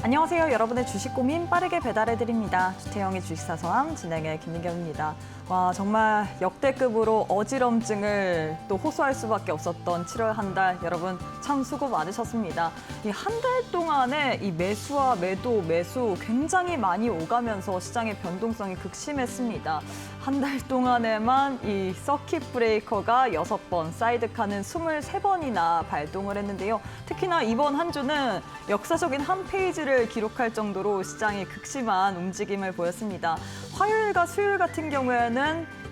안녕하세요. 여러분의 주식 고민 빠르게 배달해드립니다. 주태영의 주식사서함 진행의 김민경입니다. 와, 정말 역대급으로 어지럼증을 또 호소할 수밖에 없었던 7월 한 달, 여러분 참 수고 많으셨습니다. 이 한 달 동안에 이 매수와 매수 굉장히 많이 오가면서 시장의 변동성이 극심했습니다. 한 달 동안에만 이 서킷 브레이커가 6번, 사이드카는 23번이나 발동을 했는데요. 특히나 이번 한 주는 역사적인 한 페이지를 기록할 정도로 시장이 극심한 움직임을 보였습니다. 화요일과 수요일 같은 경우에는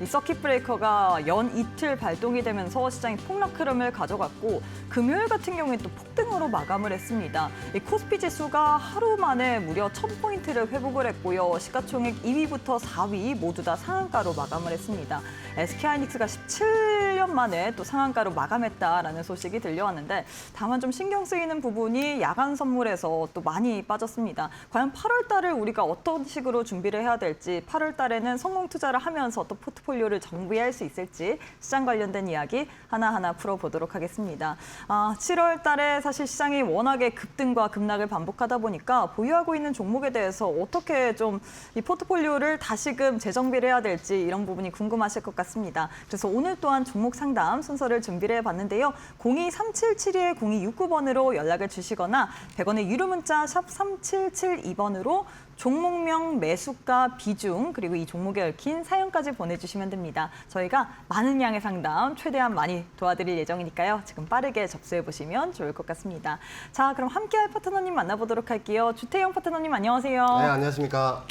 이 서킷 브레이커가 연 이틀 발동이 되면서 시장이 폭락 흐름을 가져갔고, 금요일 같은 경우에 또 폭등으로 마감을 했습니다. 이 코스피 지수가 하루 만에 무려 1000포인트를 회복을 했고요. 시가총액 2위부터 4위 모두 다 상한가로 마감을 했습니다. SK하이닉스가 17년 만에 또 상한가로 마감했다라는 소식이 들려왔는데, 다만 좀 신경 쓰이는 부분이 야간 선물에서 또 많이 빠졌습니다. 과연 8월 달을 우리가 어떤 식으로 준비를 해야 될지, 8월 달에는 성공 투자를 하면서 또 포트폴리오를 정비할 수 있을지 시장 관련된 이야기 하나하나 풀어보도록 하겠습니다. 7월 달에 사실 시장이 워낙에 급등과 급락을 반복하다 보니까 보유하고 있는 종목에 대해서 어떻게 좀 이 포트폴리오를 다시금 재정비를 해야 될지 이런 부분이 궁금하실 것 같습니다. 그래서 오늘 또한 종목 상담 순서를 준비를 해봤는데요. 02-3772-0269번으로 연락을 주시거나 100원의 유료 문자 샵 3772번으로 종목명, 매수가, 비중, 그리고 이 종목에 얽힌 사연까지 보내주시면 됩니다. 저희가 많은 양의 상담 최대한 많이 도와드릴 예정이니까요. 지금 빠르게 접수해보시면 좋을 것 같습니다. 자, 그럼 함께할 파트너님 만나보도록 할게요. 주태영 파트너님 안녕하세요. 네, 안녕하십니까.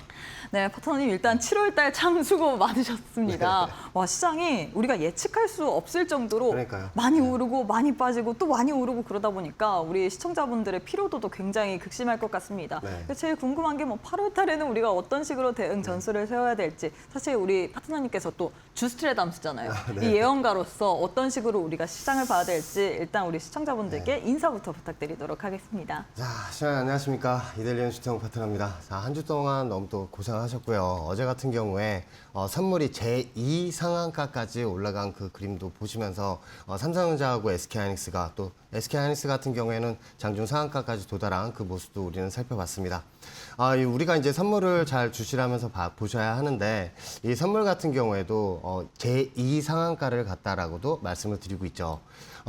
네, 파트너님 일단 7월 달 참 수고 많으셨습니다. 네. 와, 시장이 우리가 예측할 수 없을 정도로 그러니까요. 많이 오르고 많이 빠지고 또 많이 오르고 그러다 보니까 우리 시청자분들의 피로도도 굉장히 극심할 것 같습니다. 네. 제일 궁금한 게 뭐 8월 달에는 우리가 어떤 식으로 대응 전술을 세워야 될지, 사실 우리 파트너님께서 또 주스트레담스잖아요. 네. 이 예언가로서 어떤 식으로 우리가 시장을 봐야 될지 일단 우리 시청자분들께 인사부터 부탁드리도록 하겠습니다. 자, 시청자 안녕하십니까. 이델리언 주태영 파트너입니다. 자, 한 주 동안 너무 또 고생하셨고요. 어제 같은 경우에 선물이 제2 상한가까지 올라간 그 그림도 보시면서 삼성전자하고 SK하이닉스가, 또 SK하이닉스 같은 경우에는 장중 상한가까지 도달한 그 모습도 우리는 살펴봤습니다. 우리가 이제 선물을 잘 주시라면서 보셔야 하는데, 이 선물 같은 경우에도 제2 상한가를 갔다라고도 말씀을 드리고 있죠.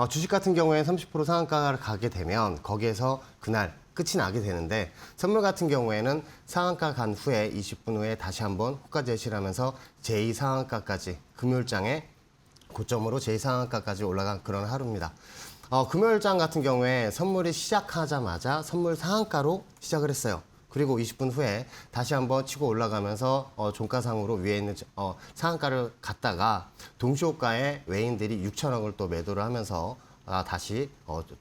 주식 같은 경우에 30% 상한가를 가게 되면 거기에서 그날 끝이 나게 되는데, 선물 같은 경우에는 상한가 간 후에 20분 후에 다시 한번 호가 제시를 하면서 제2 상한가까지, 금요일장에 고점으로 제2 상한가까지 올라간 그런 하루입니다. 금요일장 같은 경우에 선물이 시작하자마자 선물 상한가로 시작을 했어요. 그리고 20분 후에 다시 한번 치고 올라가면서 종가상으로 위에 있는 상한가를 갔다가 동시호가에 외인들이 6천억을 또 매도를 하면서 다시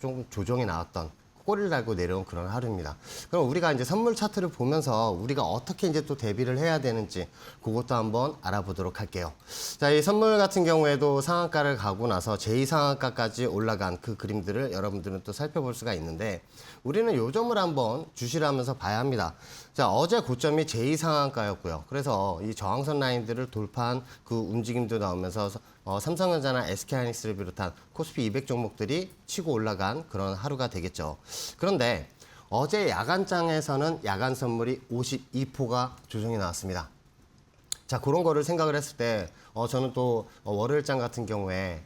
좀 조정이 나왔던, 꼬리를 달고 내려온 그런 하루입니다. 그럼 우리가 이제 선물 차트를 보면서 우리가 어떻게 이제 또 대비를 해야 되는지 그것도 한번 알아보도록 할게요. 자, 이 선물 같은 경우에도 상한가를 가고 나서 제2 상한가까지 올라간 그 그림들을 여러분들은 또 살펴볼 수가 있는데, 우리는 요 점을 한번 주시를 하면서 봐야 합니다. 자, 어제 고점이 제2 상한가였고요. 그래서 이 저항선 라인들을 돌파한 그 움직임도 나오면서 삼성전자나 SK하이닉스를 비롯한 코스피 200 종목들이 치고 올라간 그런 하루가 되겠죠. 그런데 어제 야간장에서는 야간 선물이 52포가 조정이 나왔습니다. 자, 그런 거를 생각을 했을 때 저는 또 월요일장 같은 경우에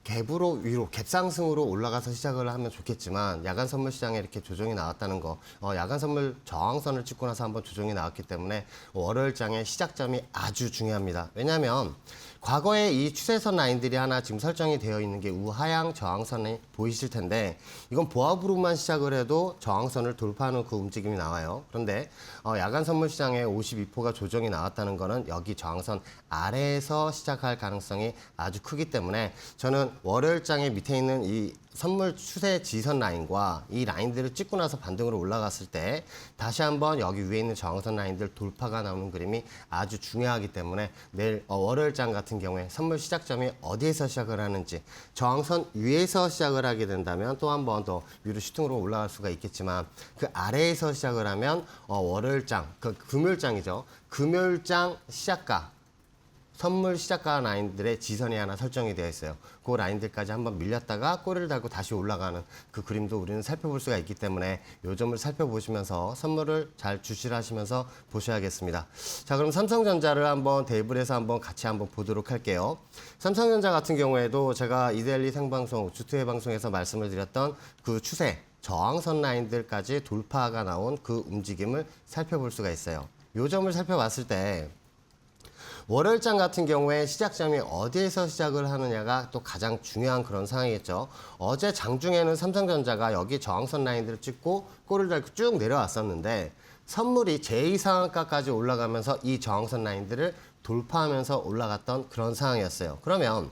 갭으로 위로, 갭상승으로 올라가서 시작을 하면 좋겠지만, 야간 선물 시장에 이렇게 조정이 나왔다는 거, 야간 선물 저항선을 찍고 나서 한번 조정이 나왔기 때문에 월요일장의 시작점이 아주 중요합니다. 왜냐하면 과거에 이 추세선 라인들이 하나 지금 설정이 되어 있는 게 우하향 저항선이 보이실 텐데, 이건 보합으로만 시작을 해도 저항선을 돌파하는 그 움직임이 나와요. 그런데 야간 선물 시장에 52포가 조정이 나왔다는 거는 여기 저항선 아래에서 시작할 가능성이 아주 크기 때문에, 저는 월요일장에 밑에 있는 이 선물 추세 지선 라인과 이 라인들을 찍고 나서 반등으로 올라갔을 때 다시 한번 여기 위에 있는 저항선 라인들 돌파가 나오는 그림이 아주 중요하기 때문에, 내일 월요일장 같은 경우에 선물 시작점이 어디에서 시작을 하는지, 저항선 위에서 시작을 하게 된다면 또 한 번 더 위로 슈팅으로 올라갈 수가 있겠지만, 그 아래에서 시작을 하면 월요일장, 그 금요일장이죠. 금요일장 시작가 선물 시작가 라인들의 지선이 하나 설정이 되어 있어요. 그 라인들까지 한번 밀렸다가 꼬리를 달고 다시 올라가는 그 그림도 우리는 살펴볼 수가 있기 때문에 요 점을 살펴보시면서 선물을 잘 주시를 하시면서 보셔야겠습니다. 자, 그럼 삼성전자를 한번 테이블에서 한번 같이 한번 보도록 할게요. 삼성전자 같은 경우에도 제가 이데일리 생방송, 주투의 방송에서 말씀을 드렸던 그 추세, 저항선 라인들까지 돌파가 나온 그 움직임을 살펴볼 수가 있어요. 요 점을 살펴봤을 때 월요일장 같은 경우에 시작점이 어디에서 시작을 하느냐가 또 가장 중요한 그런 상황이겠죠. 어제 장중에는 삼성전자가 여기 저항선 라인들을 찍고 꼬리를 달고 쭉 내려왔었는데 선물이 제2상한가까지 올라가면서 이 저항선 라인들을 돌파하면서 올라갔던 그런 상황이었어요. 그러면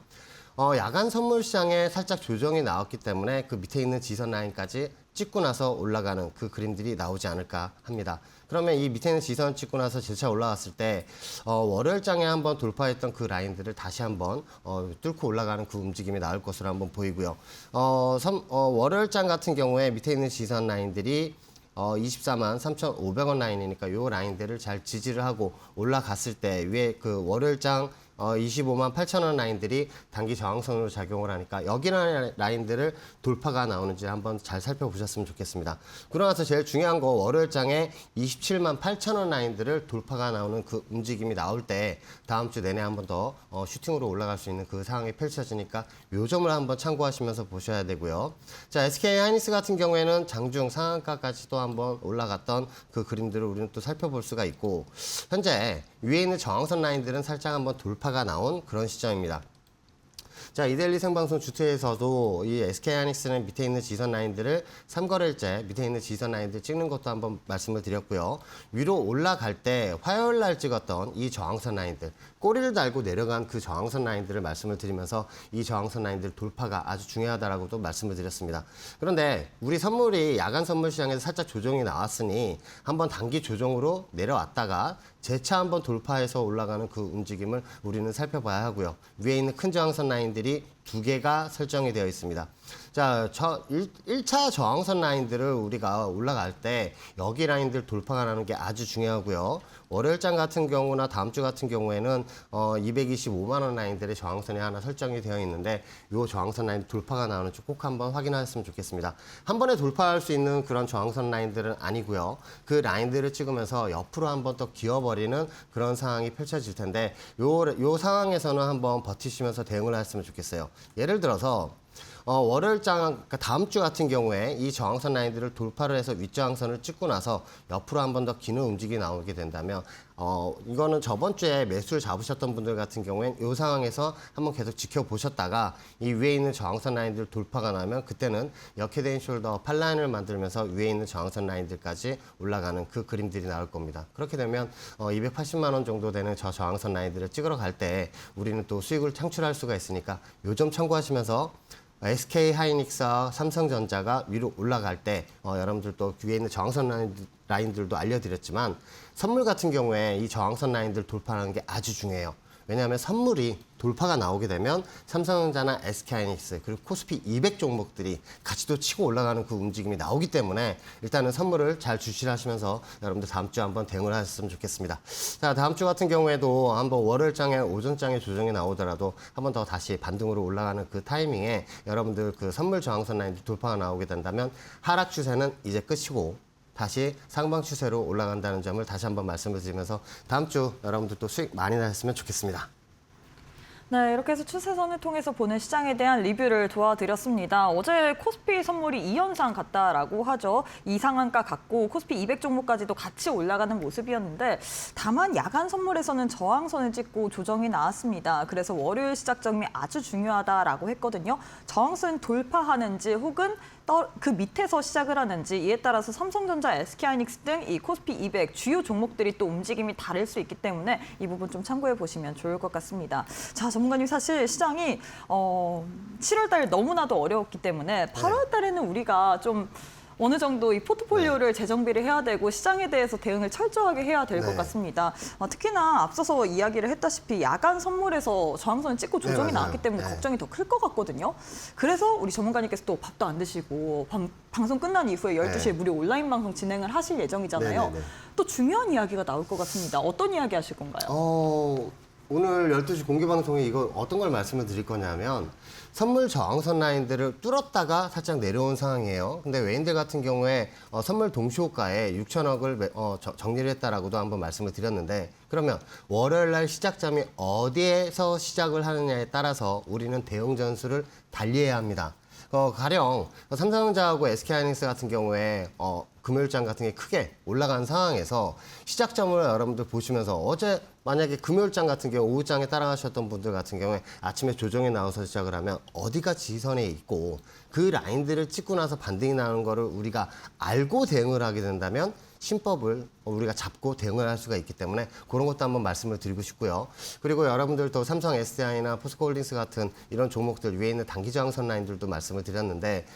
야간 선물 시장에 살짝 조정이 나왔기 때문에 그 밑에 있는 지선 라인까지 찍고 나서 올라가는 그 그림들이 나오지 않을까 합니다. 그러면 이 밑에 있는 지선을 찍고 나서 재차 올라갔을 때 월요일장에 한번 돌파했던 그 라인들을 다시 한번 뚫고 올라가는 그 움직임이 나올 것으로 한번 보이고요. 월요일장 같은 경우에 밑에 있는 지선 라인들이 24만 3,500원 라인이니까 이 라인들을 잘 지지를 하고 올라갔을 때 위에 그 월요일장 25만 8천원 라인들이 단기 저항선으로 작용을 하니까 여기 라인들을 돌파가 나오는지 한번 잘 살펴보셨으면 좋겠습니다. 그러고 나서 제일 중요한 거 월요일장에 27만 8천원 라인들을 돌파가 나오는 그 움직임이 나올 때 다음 주 내내 한번 더 슈팅으로 올라갈 수 있는 그 상황이 펼쳐지니까 요 점을 한번 참고하시면서 보셔야 되고요. 자, SK 하이닉스 같은 경우에는 장중 상한가까지도 한번 올라갔던 그 그림들을 우리는 또 살펴볼 수가 있고 현재 위에 있는 저항선 라인들은 살짝 한번 돌파가 나온 그런 시점입니다. 자, 이데일리 생방송 주투에서도 이 SK하이닉스는 밑에 있는 지선 라인들을 3거래일째 밑에 있는 지선 라인들 찍는 것도 한번 말씀을 드렸고요. 위로 올라갈 때 화요일 날 찍었던 이 저항선 라인들, 꼬리를 달고 내려간 그 저항선 라인들을 말씀을 드리면서 이 저항선 라인들 돌파가 아주 중요하다라고도 말씀을 드렸습니다. 그런데 우리 선물이 야간 선물 시장에서 살짝 조정이 나왔으니 한번 단기 조정으로 내려왔다가 재차 한번 돌파해서 올라가는 그 움직임을 우리는 살펴봐야 하고요. 위에 있는 큰 저항선 라인들이 두 개가 설정이 되어 있습니다. 자, 1차 저항선 라인들을 우리가 올라갈 때 여기 라인들 돌파가 나는 게 아주 중요하고요. 월요일장 같은 경우나 다음 주 같은 경우에는 225만 원 라인들의 저항선이 하나 설정이 되어 있는데 이 저항선 라인 돌파가 나오는지 꼭 한번 확인하셨으면 좋겠습니다. 한 번에 돌파할 수 있는 그런 저항선 라인들은 아니고요. 그 라인들을 찍으면서 옆으로 한번 또 기어버리는 그런 상황이 펼쳐질 텐데 요 상황에서는 한번 버티시면서 대응을 하셨으면 좋겠어요. 예를 들어서 월요일장, 그러니까 다음 주 같은 경우에 이 저항선 라인들을 돌파를 해서 윗저항선을 찍고 나서 옆으로 한 번 더 기는 움직임이 나오게 된다면 이거는 저번 주에 매수를 잡으셨던 분들 같은 경우엔 이 상황에서 한번 계속 지켜보셨다가 이 위에 있는 저항선 라인들 돌파가 나면 그때는 역헤드앤 숄더 8라인을 만들면서 위에 있는 저항선 라인들까지 올라가는 그 그림들이 나올 겁니다. 그렇게 되면 280만 원 정도 되는 저 저항선 라인들을 찍으러 갈 때 우리는 또 수익을 창출할 수가 있으니까 요 점 참고하시면서 SK 하이닉스와 삼성전자가 위로 올라갈 때 여러분들 또 위에 있는 저항선 라인들도 알려드렸지만 선물 같은 경우에 이 저항선 라인들 돌파하는 게 아주 중요해요. 왜냐하면 선물이 돌파가 나오게 되면 삼성전자나 SK하이닉스 그리고 코스피 200 종목들이 같이 또 치고 올라가는 그 움직임이 나오기 때문에 일단은 선물을 잘 주시를 하시면서 여러분들 다음 주에 한번 대응을 하셨으면 좋겠습니다. 자, 다음 주 같은 경우에도 한번 월요일장에 오전장에 조정이 나오더라도 한번 더 다시 반등으로 올라가는 그 타이밍에 여러분들 그 선물 저항선 라인 돌파가 나오게 된다면 하락 추세는 이제 끝이고 다시 상방 추세로 올라간다는 점을 다시 한번 말씀을 드리면서 다음 주 여러분들도 수익 많이 나셨으면 좋겠습니다. 네, 이렇게 해서 추세선을 통해서 보는 시장에 대한 리뷰를 도와드렸습니다. 어제 코스피 선물이 2연상 같다라고 하죠. 이상한가 같고 코스피 200 종목까지도 같이 올라가는 모습이었는데 다만 야간 선물에서는 저항선을 찍고 조정이 나왔습니다. 그래서 월요일 시작점이 아주 중요하다라고 했거든요. 저항선 돌파하는지 혹은 그 밑에서 시작을 하는지 이에 따라서 삼성전자, SK하이닉스 등 이 코스피 200 주요 종목들이 또 움직임이 다를 수 있기 때문에 이 부분 좀 참고해 보시면 좋을 것 같습니다. 자, 전문가님 사실 시장이 7월 달 너무나도 어려웠기 때문에 8월 달에는 우리가 좀 어느 정도 이 포트폴리오를 재정비를 해야 되고 시장에 대해서 대응을 철저하게 해야 될 것 같습니다. 특히나 앞서서 이야기를 했다시피 야간 선물에서 저항선을 찍고 조정이 나왔기 때문에 걱정이 더 클 것 같거든요. 그래서 우리 전문가님께서 또 밥도 안 드시고 방송 끝난 이후에 12시에 무료 온라인 방송 진행을 하실 예정이잖아요. 또 중요한 이야기가 나올 것 같습니다. 어떤 이야기 하실 건가요? 오늘 12시 공개 방송에 이거 어떤 걸 말씀을 드릴 거냐면 선물 저항선 라인들을 뚫었다가 살짝 내려온 상황이에요. 근데 외인들 같은 경우에 선물 동시호가에 6천억을 정리를 했다라고도 한번 말씀을 드렸는데 그러면 월요일 날 시작점이 어디에서 시작을 하느냐에 따라서 우리는 대응 전술을 달리해야 합니다. 가령 삼성전자하고 SK하이닉스 같은 경우에 금요일장 같은 게 크게 올라간 상황에서 시작점을 여러분들 보시면서 어제 만약에 금요일장 같은 경우 오후장에 따라가셨던 분들 같은 경우에 아침에 조정에 나와서 시작을 하면 어디가 지선에 있고 그 라인들을 찍고 나서 반등이 나오는 거를 우리가 알고 대응을 하게 된다면 신법을 우리가 잡고 대응을 할 수가 있기 때문에 그런 것도 한번 말씀을 드리고 싶고요. 그리고 여러분들도 삼성 SDI나 포스코홀딩스 같은 이런 종목들 위에 있는 단기 저항선 라인들도 말씀을 드렸는데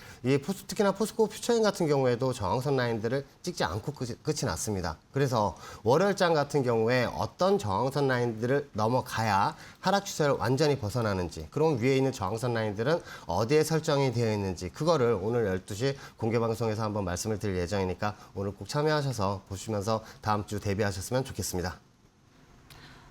특히나 포스코 퓨처인 같은 경우에도 저항선 라인들을 찍지 않고 끝이 났습니다. 그래서 월요일장 같은 경우에 어떤 저항선 라인들을 넘어가야 하락 추세를 완전히 벗어나는지 그럼 위에 있는 저항선 라인들은 어디에 설정이 되어 있는지 그거를 오늘 12시 공개 방송에서 한번 말씀을 드릴 예정이니까 오늘 꼭 참여하셔서 보시면서 다음 주 대비하셨으면 좋겠습니다.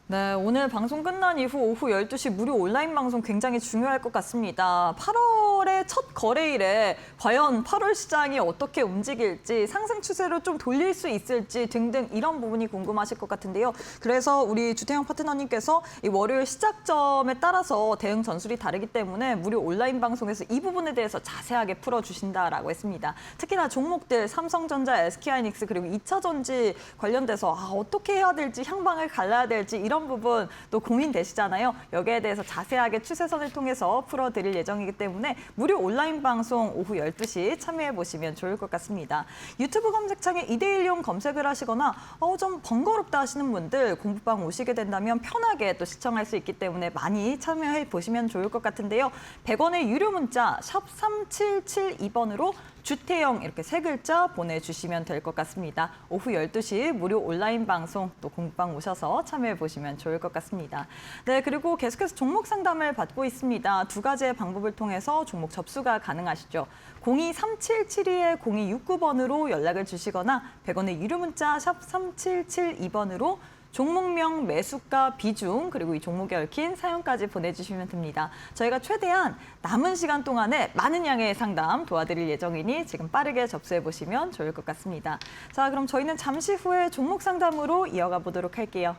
네, 오늘 방송 끝난 이후 오후 12시 무료 온라인 방송 굉장히 중요할 것 같습니다. 8월의 첫 거래일에 과연 8월 시장이 어떻게 움직일지 상승 추세로 좀 돌릴 수 있을지 등등 이런 부분이 궁금하실 것 같은데요. 그래서 우리 주태영 파트너님께서 이 월요일 시작점에 따라서 대응 전술이 다르기 때문에 무료 온라인 방송에서 이 부분에 대해서 자세하게 풀어주신다라고 했습니다. 특히나 종목들 삼성전자, SK하이닉스 그리고 2차 전지 관련돼서 어떻게 해야 될지 향방을 갈라야 될지 이런 부분 또 고민되시잖아요. 여기에 대해서 자세하게 추세선을 통해서 풀어드릴 예정이기 때문에 무료 온라인 방송 오후 12시 참여해보시면 좋을 것 같습니다. 유튜브 검색창에 이데일리온 검색을 하시거나 좀 번거롭다 하시는 분들 공부방 오시게 된다면 편하게 또 시청할 수 있기 때문에 많이 참여해보시면 좋을 것 같은데요. 100원의 유료 문자 샵 3772번으로 주태영 이렇게 세 글자 보내주시면 될 것 같습니다. 오후 12시 무료 온라인 방송 또 공부방 오셔서 참여해보시면 좋을 것 같습니다. 네, 그리고 계속해서 종목 상담을 받고 있습니다. 두 가지의 방법을 통해서 종목 접수가 가능하시죠. 023772-0269번으로 연락을 주시거나 100원의 유료 문자 샵 3772번으로 종목명, 매수가, 비중, 그리고 이 종목에 얽힌 사연까지 보내주시면 됩니다. 저희가 최대한 남은 시간 동안에 많은 양의 상담 도와드릴 예정이니 지금 빠르게 접수해보시면 좋을 것 같습니다. 자, 그럼 저희는 잠시 후에 종목 상담으로 이어가 보도록 할게요.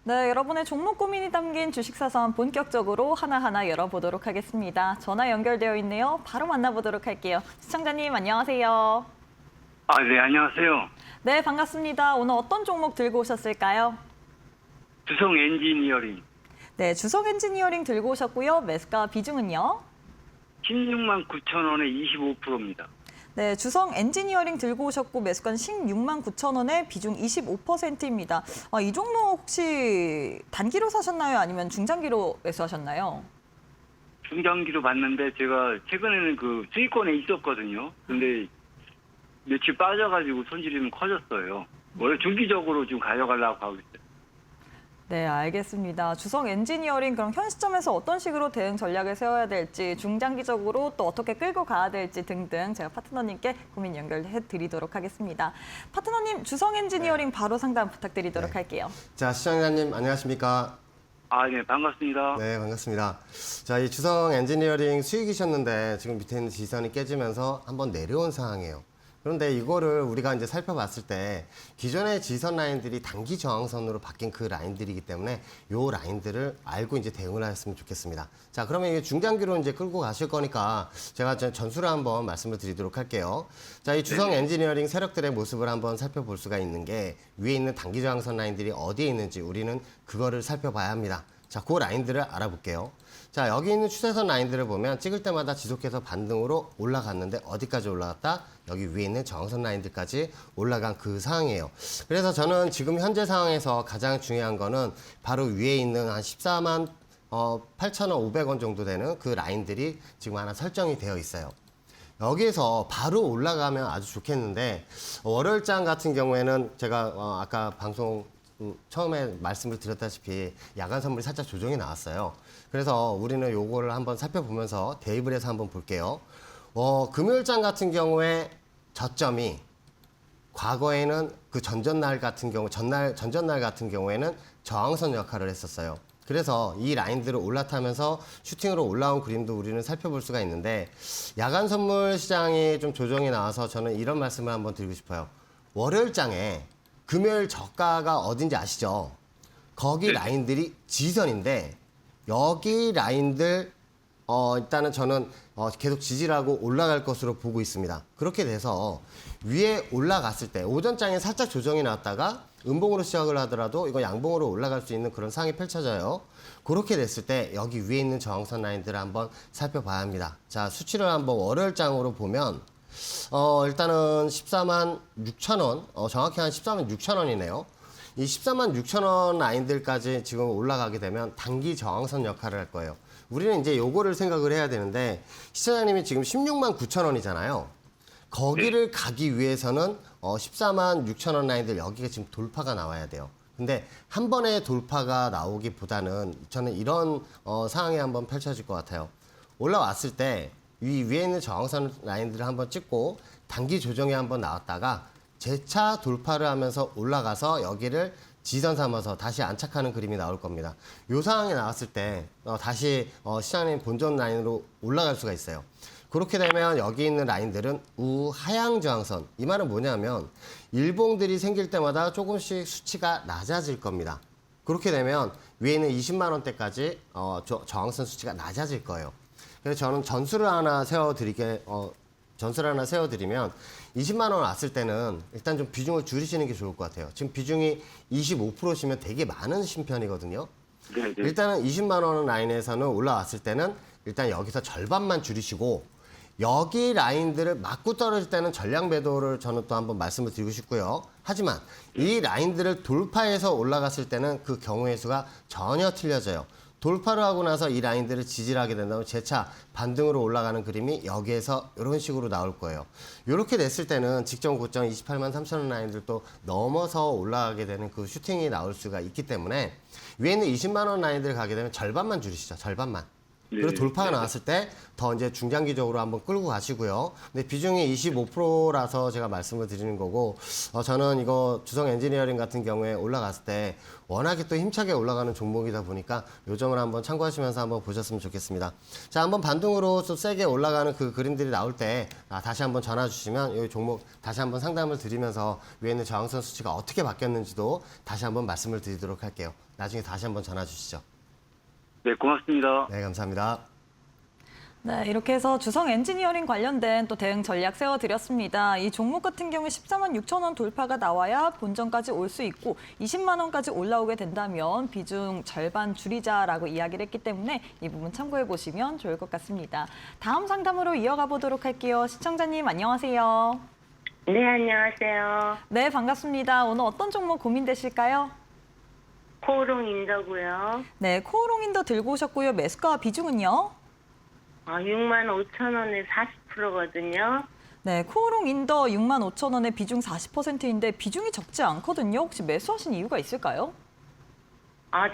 네, 여러분의 종목 고민이 담긴 주식사선 본격적으로 하나하나 열어보도록 하겠습니다. 전화 연결되어 있네요. 바로 만나보도록 할게요. 시청자님 안녕하세요. 네, 안녕하세요. 네, 반갑습니다. 오늘 어떤 종목 들고 오셨을까요? 주성 엔지니어링 네, 주성 엔지니어링 들고 오셨고요. 매수가 비중은요? 16만 9천 원에 25%입니다. 네, 주성 엔지니어링 들고 오셨고 매수가는 16만 9천 원에 비중 25%입니다. 이 종목 혹시 단기로 사셨나요? 아니면 중장기로 매수하셨나요? 중장기로 봤는데 제가 최근에는 그 수익권에 있었거든요. 근데 며칠 빠져가지고 손실이 좀 커졌어요. 원래 중기적으로 좀 가져가려고 하고 있어요. 네, 알겠습니다. 주성 엔지니어링 그럼 현 시점에서 어떤 식으로 대응 전략을 세워야 될지 중장기적으로 또 어떻게 끌고 가야 될지 등등 제가 파트너님께 고민 연결해 드리도록 하겠습니다. 파트너님 주성 엔지니어링 바로 상담 부탁드리도록 할게요. 자, 시청자님 안녕하십니까? 네, 반갑습니다. 네, 반갑습니다. 자, 이 주성 엔지니어링 수익이셨는데 지금 밑에 있는 지선이 깨지면서 한번 내려온 상황이에요. 그런데 이거를 우리가 이제 살펴봤을 때 기존의 지선 라인들이 단기 저항선으로 바뀐 그 라인들이기 때문에 요 라인들을 알고 이제 대응을 하셨으면 좋겠습니다. 자, 그러면 이게 중장기로 이제 끌고 가실 거니까 제가 전술을 한번 말씀을 드리도록 할게요. 자, 이 주성 엔지니어링 세력들의 모습을 한번 살펴볼 수가 있는 게 위에 있는 단기 저항선 라인들이 어디에 있는지 우리는 그거를 살펴봐야 합니다. 자, 그 라인들을 알아볼게요. 자, 여기 있는 추세선 라인들을 보면 찍을 때마다 지속해서 반등으로 올라갔는데 어디까지 올라갔다? 여기 위에 있는 저항선 라인들까지 올라간 그 상황이에요. 그래서 저는 지금 현재 상황에서 가장 중요한 거는 바로 위에 있는 한 14만 8,500원 정도 되는 그 라인들이 지금 하나 설정이 되어 있어요. 여기에서 바로 올라가면 아주 좋겠는데 월요일장 같은 경우에는 제가 아까 방송 처음에 말씀을 드렸다시피 야간 선물이 살짝 조정이 나왔어요. 그래서 우리는 요거를 한번 살펴보면서 대입을 해서 한번 볼게요. 금요일장 같은 경우에 저점이 과거에는 그 전전날 같은 경우 전전날 같은 경우에는 저항선 역할을 했었어요. 그래서 이 라인들을 올라타면서 슈팅으로 올라온 그림도 우리는 살펴볼 수가 있는데 야간 선물 시장이 좀 조정이 나와서 저는 이런 말씀을 한번 드리고 싶어요. 월요일장에 금요일 저가가 어딘지 아시죠? 거기 라인들이 지지선인데 여기 라인들 일단은 저는 계속 지지하고 올라갈 것으로 보고 있습니다. 그렇게 돼서 위에 올라갔을 때 오전장에 살짝 조정이 나왔다가 음봉으로 시작을 하더라도 이거 양봉으로 올라갈 수 있는 그런 상황이 펼쳐져요. 그렇게 됐을 때 여기 위에 있는 저항선 라인들을 한번 살펴봐야 합니다. 자, 수치를 한번 월요일장으로 보면 일단은 14만 6천 원, 정확히 한 14만 6천 원이네요. 이 14만 6천 원 라인들까지 지금 올라가게 되면 단기 저항선 역할을 할 거예요. 우리는 이제 요거를 생각을 해야 되는데 시청자님이 지금 16만 9천 원이잖아요. 거기를 가기 위해서는 14만 6천 원 라인들 여기가 지금 돌파가 나와야 돼요. 근데 한 번에 돌파가 나오기보다는 저는 이런 상황이 한번 펼쳐질 것 같아요. 올라왔을 때 위에 있는 저항선 라인들을 한번 찍고 단기 조정이 한번 나왔다가 재차 돌파를 하면서 올라가서 여기를 지선 삼아서 다시 안착하는 그림이 나올 겁니다. 이 상황이 나왔을 때 다시 시장님 본전 라인으로 올라갈 수가 있어요. 그렇게 되면 여기 있는 라인들은 우하향 저항선. 이 말은 뭐냐면 일봉들이 생길 때마다 조금씩 수치가 낮아질 겁니다. 그렇게 되면 위에 있는 20만 원대까지 저항선 수치가 낮아질 거예요. 그래서 저는 전술을 하나 세워드리면 20만 원 왔을 때는 일단 좀 비중을 줄이시는 게 좋을 것 같아요. 지금 비중이 25%시면 되게 많으신 편이거든요. 네. 일단은 20만 원 라인에서는 올라왔을 때는 일단 여기서 절반만 줄이시고 여기 라인들을 맞고 떨어질 때는 전량 배도를 저는 또 한번 말씀을 드리고 싶고요. 하지만 이 라인들을 돌파해서 올라갔을 때는 그 경우의 수가 전혀 틀려져요. 돌파를 하고 나서 이 라인들을 지지를 하게 된다면 재차 반등으로 올라가는 그림이 여기에서 이런 식으로 나올 거예요. 이렇게 됐을 때는 직전 고점 28만 3천 원 라인들도 넘어서 올라가게 되는 그 슈팅이 나올 수가 있기 때문에 위에 있는 20만 원 라인들 가게 되면 절반만 줄이시죠. 절반만. 그리고 돌파가 나왔을 때 더 이제 중장기적으로 한번 끌고 가시고요. 근데 비중이 25%라서 제가 말씀을 드리는 거고, 저는 이거 주성 엔지니어링 같은 경우에 올라갔을 때 워낙에 또 힘차게 올라가는 종목이다 보니까 요 점을 한번 참고하시면서 한번 보셨으면 좋겠습니다. 자, 한번 반등으로 좀 세게 올라가는 그 그림들이 나올 때 다시 한번 전화 주시면 이 종목 다시 한번 상담을 드리면서 위에 있는 저항선 수치가 어떻게 바뀌었는지도 다시 한번 말씀을 드리도록 할게요. 나중에 다시 한번 전화 주시죠. 네, 고맙습니다. 네, 감사합니다. 네, 이렇게 해서 주성 엔지니어링 관련된 또 대응 전략 세워드렸습니다. 이 종목 같은 경우에 14만 6천 원 돌파가 나와야 본전까지 올 수 있고 20만 원까지 올라오게 된다면 비중 절반 줄이자라고 이야기를 했기 때문에 이 부분 참고해 보시면 좋을 것 같습니다. 다음 상담으로 이어가 보도록 할게요. 시청자님 안녕하세요. 네, 안녕하세요. 네, 반갑습니다. 오늘 어떤 종목 고민되실까요? 코오롱 인더고요. 네, 코오롱 인더 들고 오셨고요. 매수가 비중은요? 6만 5천 원에 40%거든요. 네, 코오롱 인더 6만 5천 원에 비중 40%인데 비중이 적지 않거든요. 혹시 매수하신 이유가 있을까요?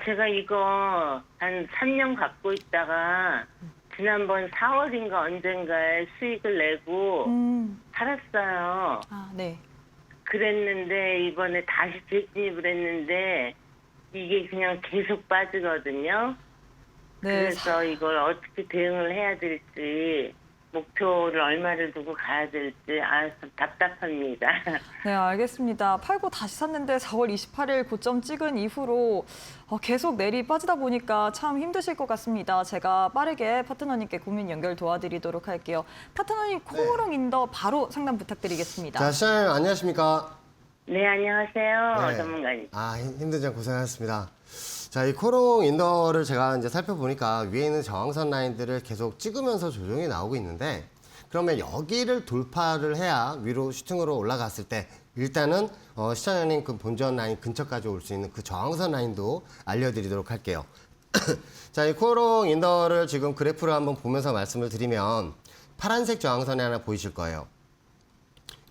제가 이거 한 3년 갖고 있다가 지난번 4월인가 언젠가에 수익을 내고 팔았어요. 네. 그랬는데 이번에 다시 재진입을 했는데 이게 그냥 계속 빠지거든요. 네, 그래서 이걸 어떻게 대응을 해야 될지 목표를 얼마를 두고 가야 될지 참 답답합니다. 네, 알겠습니다. 팔고 다시 샀는데 4월 28일 고점 찍은 이후로 계속 내리 빠지다 보니까 참 힘드실 것 같습니다. 제가 빠르게 파트너님께 고민 연결 도와드리도록 할게요. 파트너님, 코오롱 인더 바로 상담 부탁드리겠습니다. 자, 시장님 안녕하십니까? 네, 안녕하세요. 네. 전문가님. 힘든 점 고생하셨습니다. 자, 이 코롱 인더를 제가 이제 살펴보니까 위에 있는 저항선 라인들을 계속 찍으면서 조정이 나오고 있는데, 그러면 여기를 돌파를 해야 위로 슈팅으로 올라갔을 때 일단은 시청자님 그 본전 라인 근처까지 올 수 있는 그 저항선 라인도 알려드리도록 할게요. 자, 이 코롱 인더를 지금 그래프를 한번 보면서 말씀을 드리면 파란색 저항선이 하나 보이실 거예요.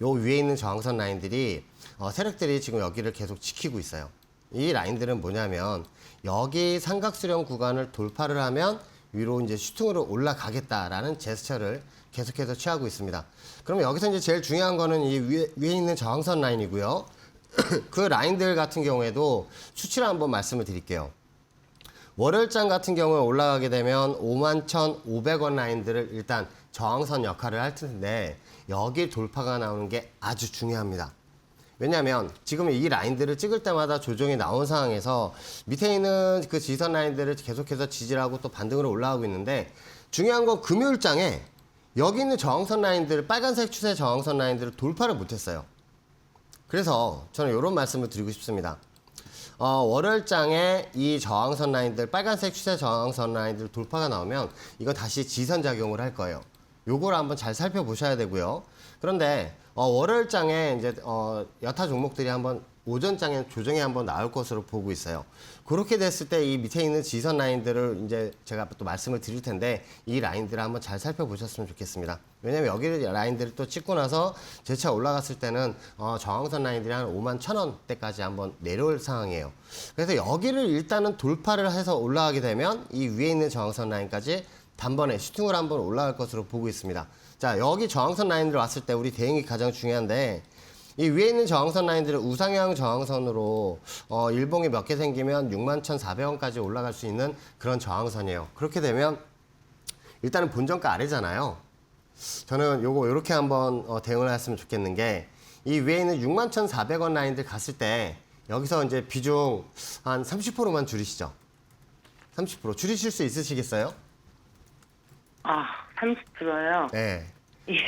요 위에 있는 저항선 라인들이 세력들이 지금 여기를 계속 지키고 있어요. 이 라인들은 뭐냐면 여기 삼각수렴 구간을 돌파를 하면 위로 이제 슈팅으로 올라가겠다라는 제스처를 계속해서 취하고 있습니다. 그럼 여기서 이제 제일 중요한 거는 이 위에 있는 저항선 라인이고요. 그 라인들 같은 경우에도 수치를 한번 말씀을 드릴게요. 월요일장 같은 경우에 올라가게 되면 51,500원 라인들을 일단 저항선 역할을 할 텐데 여기 돌파가 나오는 게 아주 중요합니다. 왜냐하면 지금 이 라인들을 찍을 때마다 조정이 나온 상황에서 밑에 있는 그 지선 라인들을 계속해서 지지하고 또 반등으로 올라가고 있는데, 중요한 건 금요일장에 여기 있는 저항선 라인들, 빨간색 추세 저항선 라인들을 돌파를 못했어요. 그래서 저는 이런 말씀을 드리고 싶습니다. 월요일장에 이 저항선 라인들, 빨간색 추세 저항선 라인들 돌파가 나오면 이거 다시 지선 작용을 할 거예요. 요걸 한번 잘 살펴보셔야 되고요. 그런데 월요일장에 이제 여타 종목들이 한번 오전장에 조정이 한번 나올 것으로 보고 있어요. 그렇게 됐을 때 이 밑에 있는 지선 라인들을 이제 제가 또 말씀을 드릴 텐데 이 라인들을 한번 잘 살펴보셨으면 좋겠습니다. 왜냐면 여기 라인들을 또 찍고 나서 재차 올라갔을 때는 저항선 라인들이 한 51,000원대까지 한번 내려올 상황이에요. 그래서 여기를 일단은 돌파를 해서 올라가게 되면 이 위에 있는 저항선 라인까지 단번에 슈팅으로 한번 올라갈 것으로 보고 있습니다. 자, 여기 저항선 라인들 왔을 때 우리 대응이 가장 중요한데, 이 위에 있는 저항선 라인들은 우상향 저항선으로 일봉이 몇 개 생기면 61,400원까지 올라갈 수 있는 그런 저항선이에요. 그렇게 되면 일단은 본전가 아래잖아요. 저는 요거 이렇게 한번 대응을 했으면 좋겠는 게, 이 위에 있는 61,400원 라인들 갔을 때 여기서 이제 비중 한 30%만 줄이시죠. 30% 줄이실 수 있으시겠어요? 30%요? 네.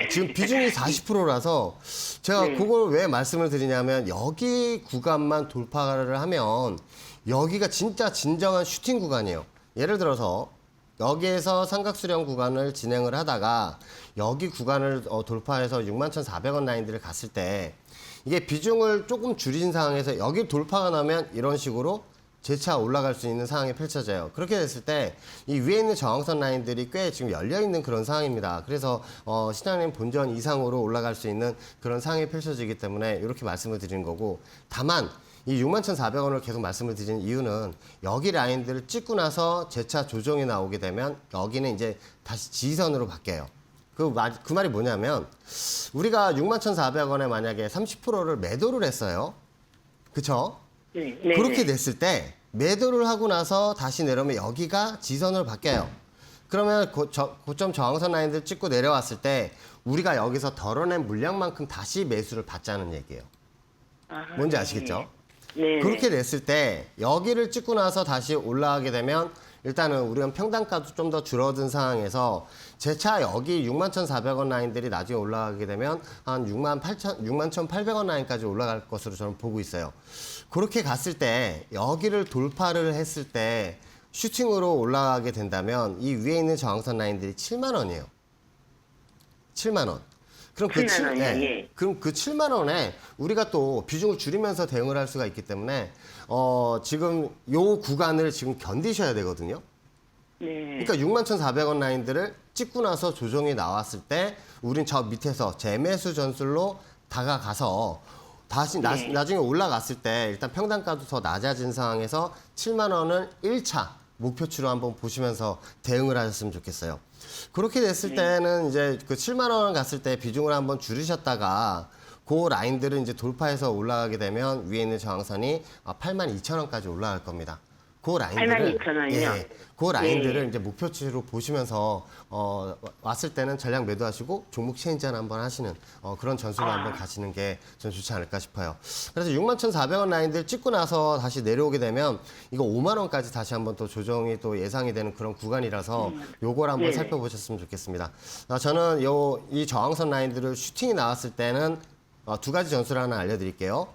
지금 비중이 40%라서 제가 네. 그걸 왜 말씀을 드리냐면, 여기 구간만 돌파를 하면 여기가 진짜 진정한 슈팅 구간이에요. 예를 들어서 여기에서 삼각수렴 구간을 진행을 하다가 여기 구간을 돌파해서 61,400원 라인들을 갔을 때 이게 비중을 조금 줄인 상황에서 여기 돌파가 나면 이런 식으로 재차 올라갈 수 있는 상황이 펼쳐져요. 그렇게 됐을 때 이 위에 있는 저항선 라인들이 꽤 지금 열려있는 그런 상황입니다. 그래서 시장님 본전 이상으로 올라갈 수 있는 그런 상황이 펼쳐지기 때문에 이렇게 말씀을 드리는 거고, 다만 이 61,400원을 계속 말씀을 드리는 이유는 여기 라인들을 찍고 나서 재차 조정이 나오게 되면 여기는 이제 다시 지선으로 바뀌어요. 그 말이 뭐냐면, 우리가 61,400원에 만약에 30%를 매도를 했어요. 그쵸? 네. 그렇게 됐을 때 매도를 하고 나서 다시 내려오면 여기가 지선으로 바뀌어요. 그러면 고점 저항선 라인들 찍고 내려왔을 때 우리가 여기서 덜어낸 물량만큼 다시 매수를 받자는 얘기예요. 뭔지 아시겠죠? 네. 그렇게 됐을 때 여기를 찍고 나서 다시 올라가게 되면 일단은 우리가 평단가도 좀 더 줄어든 상황에서 재차 여기 61,400원 라인들이 나중에 올라가게 되면 한 61,800원 라인까지 올라갈 것으로 저는 보고 있어요. 그렇게 갔을 때 여기를 돌파를 했을 때 슈팅으로 올라가게 된다면 이 위에 있는 저항선 라인들이 7만 원이에요. 7만 원. 그럼 그 7만 원이요? 네. 예. 그럼 그 7만 원에 우리가 또 비중을 줄이면서 대응을 할 수가 있기 때문에 지금 요 구간을 지금 견디셔야 되거든요. 네. 그러니까 61,400원 라인들을 찍고 나서 조정이 나왔을 때 우린 저 밑에서 재매수 전술로 다가가서 다시 네. 나중에 올라갔을 때 일단 평단가도 더 낮아진 상황에서 7만 원을 1차 목표치로 한번 보시면서 대응을 하셨으면 좋겠어요. 그렇게 됐을 때는 이제 그 7만 원 갔을 때 비중을 한번 줄이셨다가 그 라인들을 이제 돌파해서 올라가게 되면 위에 있는 저항선이 82,000원까지 올라갈 겁니다. 그 라인들을 82,000원이요? 예, 그 라인들을 이제 목표치로 보시면서 왔을 때는 전략 매도하시고 종목 체인지한 한번 하시는 그런 전술로 한번 가시는 게 전 좋지 않을까 싶어요. 그래서 61,400원 라인들 찍고 나서 다시 내려오게 되면 이거 5만 원까지 다시 한번 또 조정이 또 예상이 되는 그런 구간이라서 요걸 한번 네. 살펴보셨으면 좋겠습니다. 저는 이 저항선 라인들을 슈팅이 나왔을 때는 두 가지 전술 하나 알려드릴게요.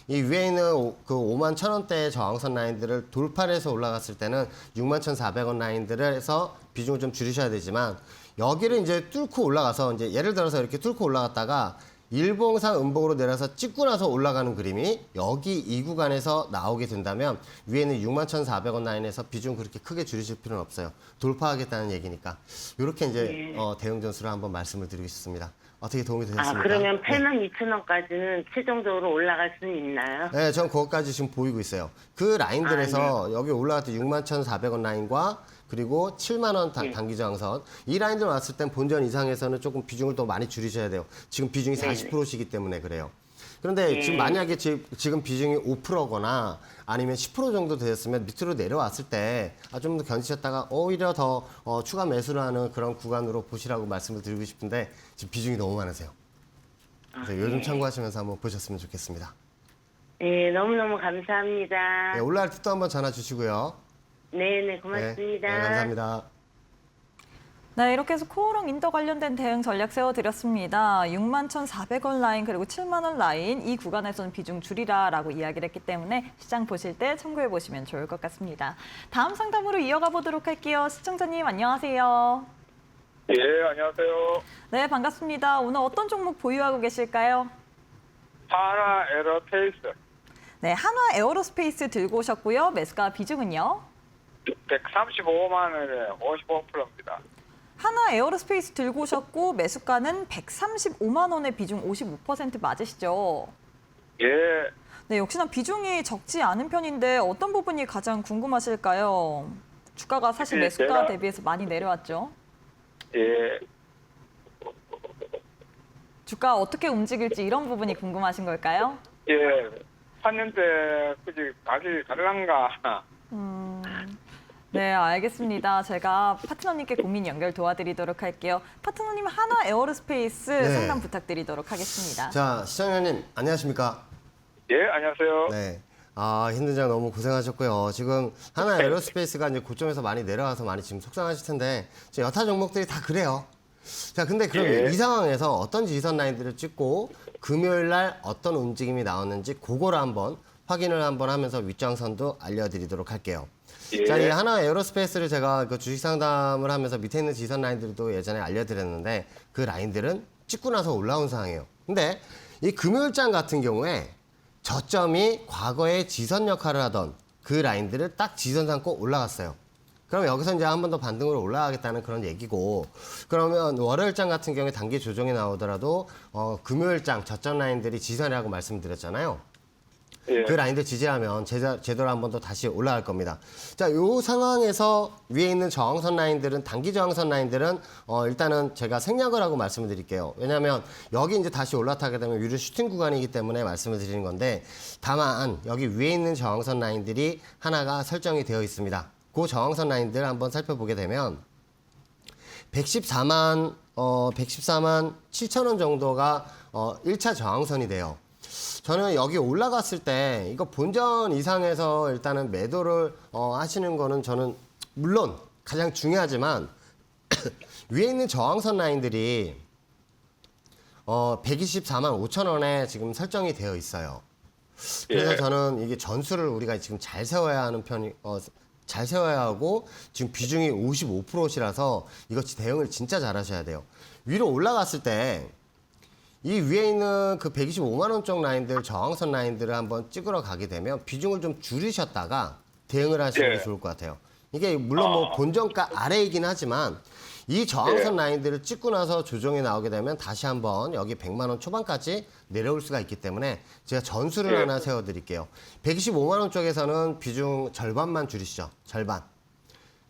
이 위에 있는 그 5만 1,000원대의 저항선 라인들을 돌파를 해서 올라갔을 때는 6만 1,400원 라인들을 해서 비중을 좀 줄이셔야 되지만 여기를 이제 뚫고 올라가서 이제 예를 들어서 이렇게 뚫고 올라갔다가 일봉상 음봉으로 내려서 찍고 나서 올라가는 그림이 여기 이 구간에서 나오게 된다면 위에는 61,400원 라인에서 비중 그렇게 크게 줄이실 필요는 없어요. 돌파하겠다는 얘기니까. 이렇게 이제 대응 전술을 한번 말씀을 드리고 싶습니다. 어떻게 도움이 되셨습니까? 아, 그러면 82,000원까지는 최종적으로 올라갈 수는 있나요? 네, 전 그것까지 지금 보이고 있어요. 그 라인들에서 여기 올라갈 때 61,400원 라인과 그리고 7만 원 단기 저항선 이 라인들 왔을 땐 본전 이상에서는 조금 비중을 더 많이 줄이셔야 돼요. 지금 비중이 40%시기 때문에 그래요. 그런데 지금 만약에 지금 비중이 5%거나 아니면 10% 정도 되었으면 밑으로 내려왔을 때 좀 더 견디셨다가 오히려 더 추가 매수를 하는 그런 구간으로 보시라고 말씀을 드리고 싶은데 지금 비중이 너무 많으세요. 그래서 요즘 참고하시면서 한번 보셨으면 좋겠습니다. 네, 너무너무 감사합니다. 네, 올라갈 때 또 한번 전화 주시고요. 네, 고맙습니다. 네, 감사합니다. 네, 이렇게 해서 코어랑 인더 관련된 대응 전략 세워드렸습니다. 61,400원 라인 그리고 7만 원 라인 이 구간에서는 비중 줄이라라고 이야기를 했기 때문에 시장 보실 때 참고해 보시면 좋을 것 같습니다. 다음 상담으로 이어가 보도록 할게요. 시청자님 안녕하세요. 예, 안녕하세요. 네, 반갑습니다. 오늘 어떤 종목 보유하고 계실까요? 하나 에어로페이스 네, 한화 에어로스페이스 들고 오셨고요. 매수가 비중은요? 135만 원에 55%입니다. 한화 에어로스페이스 들고 오셨고 매수가는 135만 원의 비중 55% 맞으시죠? 예, 네, 역시나 비중이 적지 않은 편인데 어떤 부분이 가장 궁금하실까요? 주가가 사실 네, 매수가 제가- 대비해서 많이 내려왔죠. 예, 주가 어떻게 움직일지 이런 부분이 궁금하신 걸까요? 예. 3년 때 굳이 가격이 다른가? 네, 알겠습니다. 제가 파트너님께 고민 연결 도와드리도록 할게요. 파트너님 한화 에어로스페이스 네. 상담 부탁드리도록 하겠습니다. 자, 시청자님 안녕하십니까? 예, 안녕하세요. 네. 힘든 장 너무 고생하셨고요. 지금 하나 에어로스페이스가 이제 고점에서 많이 내려와서 많이 지금 속상하실 텐데 지금 여타 종목들이 다 그래요. 자, 근데 그럼 예. 이 상황에서 어떤 지선 라인들을 찍고 금요일 날 어떤 움직임이 나왔는지 그거를 한번 확인을 한번 하면서 윗장선도 알려드리도록 할게요. 예. 자, 이 하나 에어로스페이스를 제가 그 주식 상담을 하면서 밑에 있는 지선 라인들도 예전에 알려드렸는데 그 라인들은 찍고 나서 올라온 상황이에요. 근데 이 금요일장 같은 경우에 저점이 과거에 지선 역할을 하던 그 라인들을 딱 지선 삼고 올라갔어요. 그럼 여기서 이제 한 번 더 반등으로 올라가겠다는 그런 얘기고, 그러면 월요일장 같은 경우에 단기 조정이 나오더라도 금요일장 저점 라인들이 지선이라고 말씀드렸잖아요. 예. 그 라인들 지지하면 제대로 한 번 더 다시 올라갈 겁니다. 자, 요 상황에서 위에 있는 저항선 라인들은 단기 저항선 라인들은 일단은 제가 생략을 하고 말씀을 드릴게요. 왜냐하면 여기 이제 다시 올라타게 되면 유료 슈팅 구간이기 때문에 말씀을 드리는 건데, 다만 여기 위에 있는 저항선 라인들이 하나가 설정이 되어 있습니다. 그 저항선 라인들 한번 살펴보게 되면 114만 7천 원 정도가 1차 저항선이 돼요. 저는 여기 올라갔을 때 이거 본전 이상에서 일단은 매도를 하시는 거는 저는 물론 가장 중요하지만 위에 있는 저항선 라인들이 124만 5천 원에 지금 설정이 되어 있어요. 그래서 예. 저는 이게 전술을 우리가 지금 잘 세워야 하는 편이 잘 세워야 하고 지금 비중이 55%시라서 이것 대응을 진짜 잘 하셔야 돼요. 위로 올라갔을 때 이 위에 있는 그 125만 원 쪽 라인들 저항선 라인들을 한번 찍으러 가게 되면 비중을 좀 줄이셨다가 대응을 하시는 게 예. 좋을 것 같아요. 이게 물론 뭐 본전가 아래이긴 하지만 이 저항선 라인들을 찍고 나서 조정이 나오게 되면 다시 한번 여기 100만 원 초반까지 내려올 수가 있기 때문에 제가 전술을 예. 하나 세워드릴게요. 125만 원 쪽에서는 비중 절반만 줄이시죠. 절반.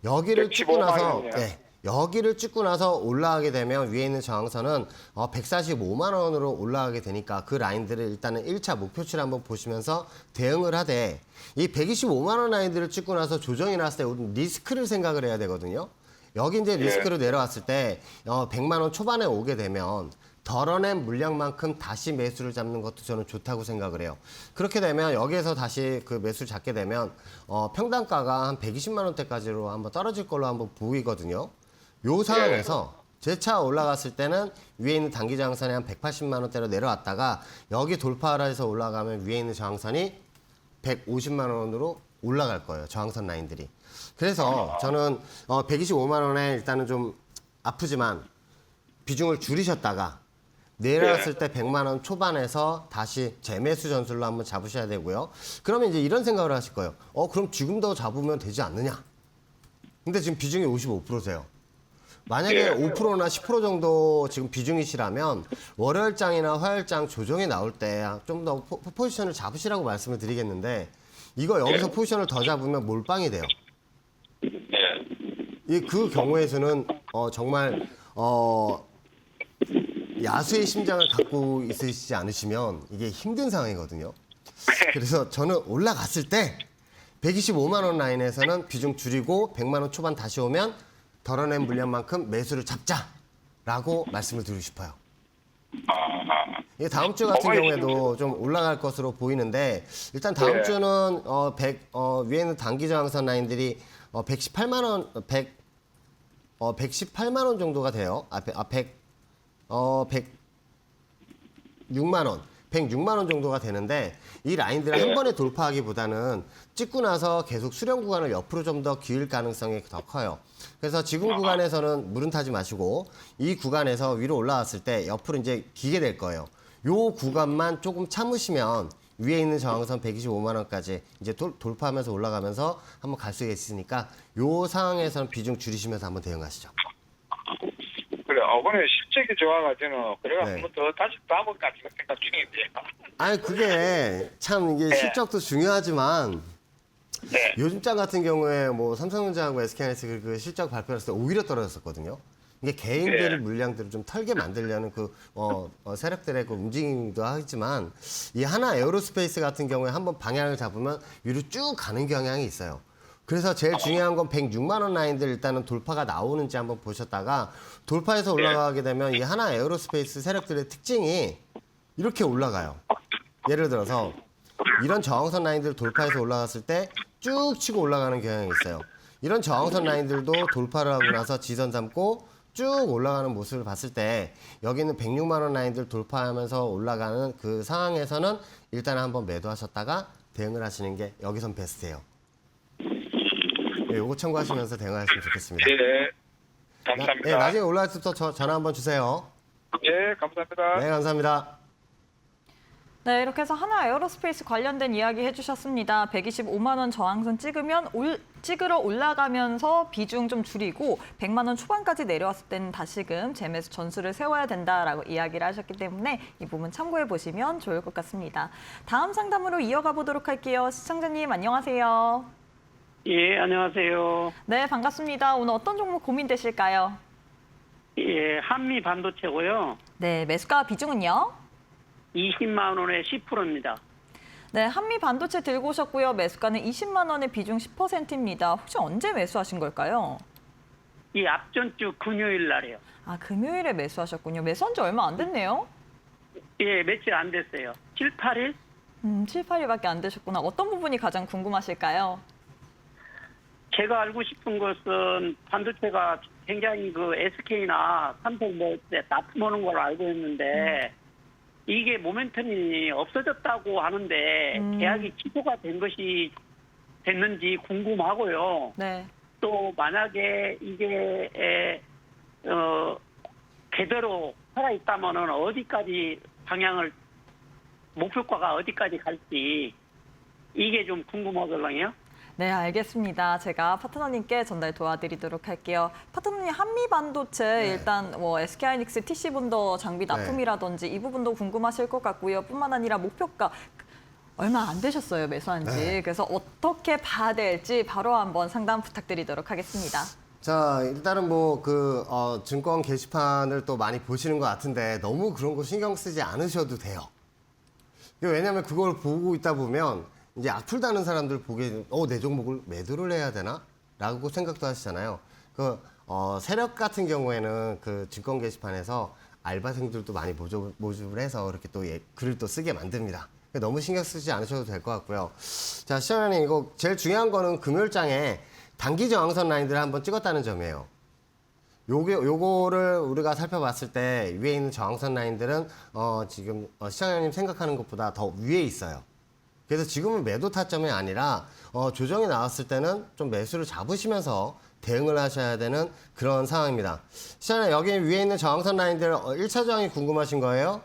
여기를 찍고 115만 나서 원이요? 네, 여기를 찍고 나서 올라가게 되면 위에 있는 저항선은 145만 원으로 올라가게 되니까 그 라인들을 일단은 1차 목표치를 한번 보시면서 대응을 하되 이 125만 원 라인들을 찍고 나서 조정이 났을 때 우리는 리스크를 생각을 해야 되거든요. 여기 이제 리스크로 내려왔을 때 100만 원 초반에 오게 되면 덜어낸 물량만큼 다시 매수를 잡는 것도 저는 좋다고 생각을 해요. 그렇게 되면 여기에서 다시 그 매수를 잡게 되면 평단가가 한 120만 원대까지로 한번 떨어질 걸로 한번 보이거든요. 요 상황에서 제 차 올라갔을 때는 위에 있는 단기 저항선이 한 180만 원대로 내려왔다가 여기 돌파를 해서 올라가면 위에 있는 저항선이 150만 원으로 올라갈 거예요. 저항선 라인들이. 그래서 저는 125만 원에 일단은 좀 아프지만 비중을 줄이셨다가 내려왔을 때 100만 원 초반에서 다시 재매수 전술로 한번 잡으셔야 되고요. 그러면 이제 이런 생각을 하실 거예요. 그럼 지금 더 잡으면 되지 않느냐? 근데 지금 비중이 55%세요. 만약에 5%나 10% 정도 지금 비중이시라면 월요일장이나 화요일장 조정이 나올 때 좀 더 포지션을 잡으시라고 말씀을 드리겠는데 이거 여기서 포지션을 더 잡으면 몰빵이 돼요. 그 경우에서는 정말 야수의 심장을 갖고 있으시지 않으시면 이게 힘든 상황이거든요. 그래서 저는 올라갔을 때 125만 원 라인에서는 비중 줄이고 100만 원 초반 다시 오면 덜어낸 물량만큼 매수를 잡자라고 말씀을 드리고 싶어요. 이게 다음 주 같은 경우에도 좀 올라갈 것으로 보이는데 일단 다음 주는 위에 있는 단기 저항선 라인들이 118만 원 118만 원 정도가 돼요. 106만 원. 106만 원 정도가 되는데 이 라인들을 한 번에 돌파하기보다는 찍고 나서 계속 수렴 구간을 옆으로 좀 더 기울 가능성이 더 커요. 그래서 지금 구간에서는 물은 타지 마시고 이 구간에서 위로 올라왔을 때 옆으로 이제 기게 될 거예요. 요 구간만 조금 참으시면 위에 있는 저항선 125만 원까지 이제 돌파하면서 올라가면서 한번 갈 수가 있으니까 요 상황에서는 비중 줄이시면서 한번 대응하시죠. 그래, 이번에 실적이 좋아가지고 그래가 네. 한번 더 다시 따볼까 생각 중인데요. 아니 그게 참 이게 실적도 중요하지만 요즘장 같은 경우에 뭐 삼성전자하고 SK하이닉스 그 실적 발표했을 때 오히려 떨어졌었거든요. 이게 개인들의 물량들을 좀 털게 만들려는 그 세력들의 그 움직임도 하지만 이 하나 에어로스페이스 같은 경우에 한번 방향을 잡으면 위로 쭉 가는 경향이 있어요. 그래서 제일 중요한 건 106만 원 라인들 일단은 돌파가 나오는지 한번 보셨다가 돌파해서 올라가게 되면 이 하나 에어로스페이스 세력들의 특징이 이렇게 올라가요. 예를 들어서 이런 저항선 라인들 돌파해서 올라갔을 때 쭉 치고 올라가는 경향이 있어요. 이런 저항선 라인들도 돌파를 하고 나서 지선 삼고 쭉 올라가는 모습을 봤을 때 여기는 106만 원 라인들 돌파하면서 올라가는 그 상황에서는 일단 한번 매도하셨다가 대응을 하시는 게 여기선 베스트예요. 네, 요거 참고하시면서 대응하시면 좋겠습니다. 예, 감사합니다. 네, 나중에 올라갈 때 또 전화 한번 주세요. 예, 감사합니다. 네, 감사합니다. 네, 이렇게 해서 하나 에어로스페이스 관련된 이야기 해주셨습니다. 125만 원 저항선 찍으러 올라가면서 비중 좀 줄이고 100만 원 초반까지 내려왔을 때는 다시금 재매수 전술을 세워야 된다라고 이야기를 하셨기 때문에 이 부분 참고해 보시면 좋을 것 같습니다. 다음 상담으로 이어가 보도록 할게요. 시청자님 안녕하세요. 예, 안녕하세요. 네, 반갑습니다. 오늘 어떤 종목 고민되실까요? 예, 한미 반도체고요. 네, 매수가 비중은요? 20만 원에 10%입니다. 네, 한미 반도체 들고 오셨고요. 매수가는 20만 원의 비중 10%입니다. 혹시 언제 매수하신 걸까요? 이 앞전 주 금요일 날이요. 아, 금요일에 매수하셨군요. 매수한 지 얼마 안 됐네요. 예, 며칠 안 됐어요. 7, 8일? 7, 8일밖에 안 되셨구나. 어떤 부분이 가장 궁금하실까요? 제가 알고 싶은 것은 반도체가 굉장히 그 SK나 삼성 뭐 납품하는 걸 알고 있는데 이게 모멘텀이 없어졌다고 하는데 계약이 취소가 된 것이 됐는지 궁금하고요. 네. 또 만약에 이게 제대로 살아있다면은 어디까지 방향을 목표가가 어디까지 갈지 이게 좀 궁금하거든요. 네, 알겠습니다. 제가 파트너님께 전달 도와드리도록 할게요. 파트너님, 한미 반도체 일단 뭐 SK하이닉스 TC본더 장비 납품이라든지 이 부분도 궁금하실 것 같고요. 뿐만 아니라 목표가 얼마 안 되셨어요, 매수한 지. 그래서 어떻게 봐야 될지 바로 한번 상담 부탁드리도록 하겠습니다. 자, 일단은 뭐 증권 게시판을 또 많이 보시는 것 같은데 너무 그런 거 신경 쓰지 않으셔도 돼요. 왜냐하면 그걸 보고 있다 보면 이제 악플 다는 사람들 보기에 내 종목을 매도를 해야 되나? 라고 생각도 하시잖아요. 세력 같은 경우에는 그 증권 게시판에서 알바생들도 많이 모집을 해서 이렇게 또 글을 또 쓰게 만듭니다. 너무 신경 쓰지 않으셔도 될 것 같고요. 자, 시청자님, 이거 제일 중요한 거는 금요일장에 단기 저항선 라인들을 한번 찍었다는 점이에요. 요거를 우리가 살펴봤을 때 위에 있는 저항선 라인들은 지금 시청자님 생각하는 것보다 더 위에 있어요. 그래서 지금은 매도 타점이 아니라 조정이 나왔을 때는 좀 매수를 잡으시면서 대응을 하셔야 되는 그런 상황입니다. 시청자님 여기 위에 있는 저항선 라인들 1차 저항이 궁금하신 거예요?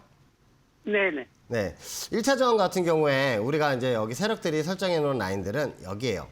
네네. 네. 1차 저항 같은 경우에 우리가 이제 여기 세력들이 설정해 놓은 라인들은 여기에요.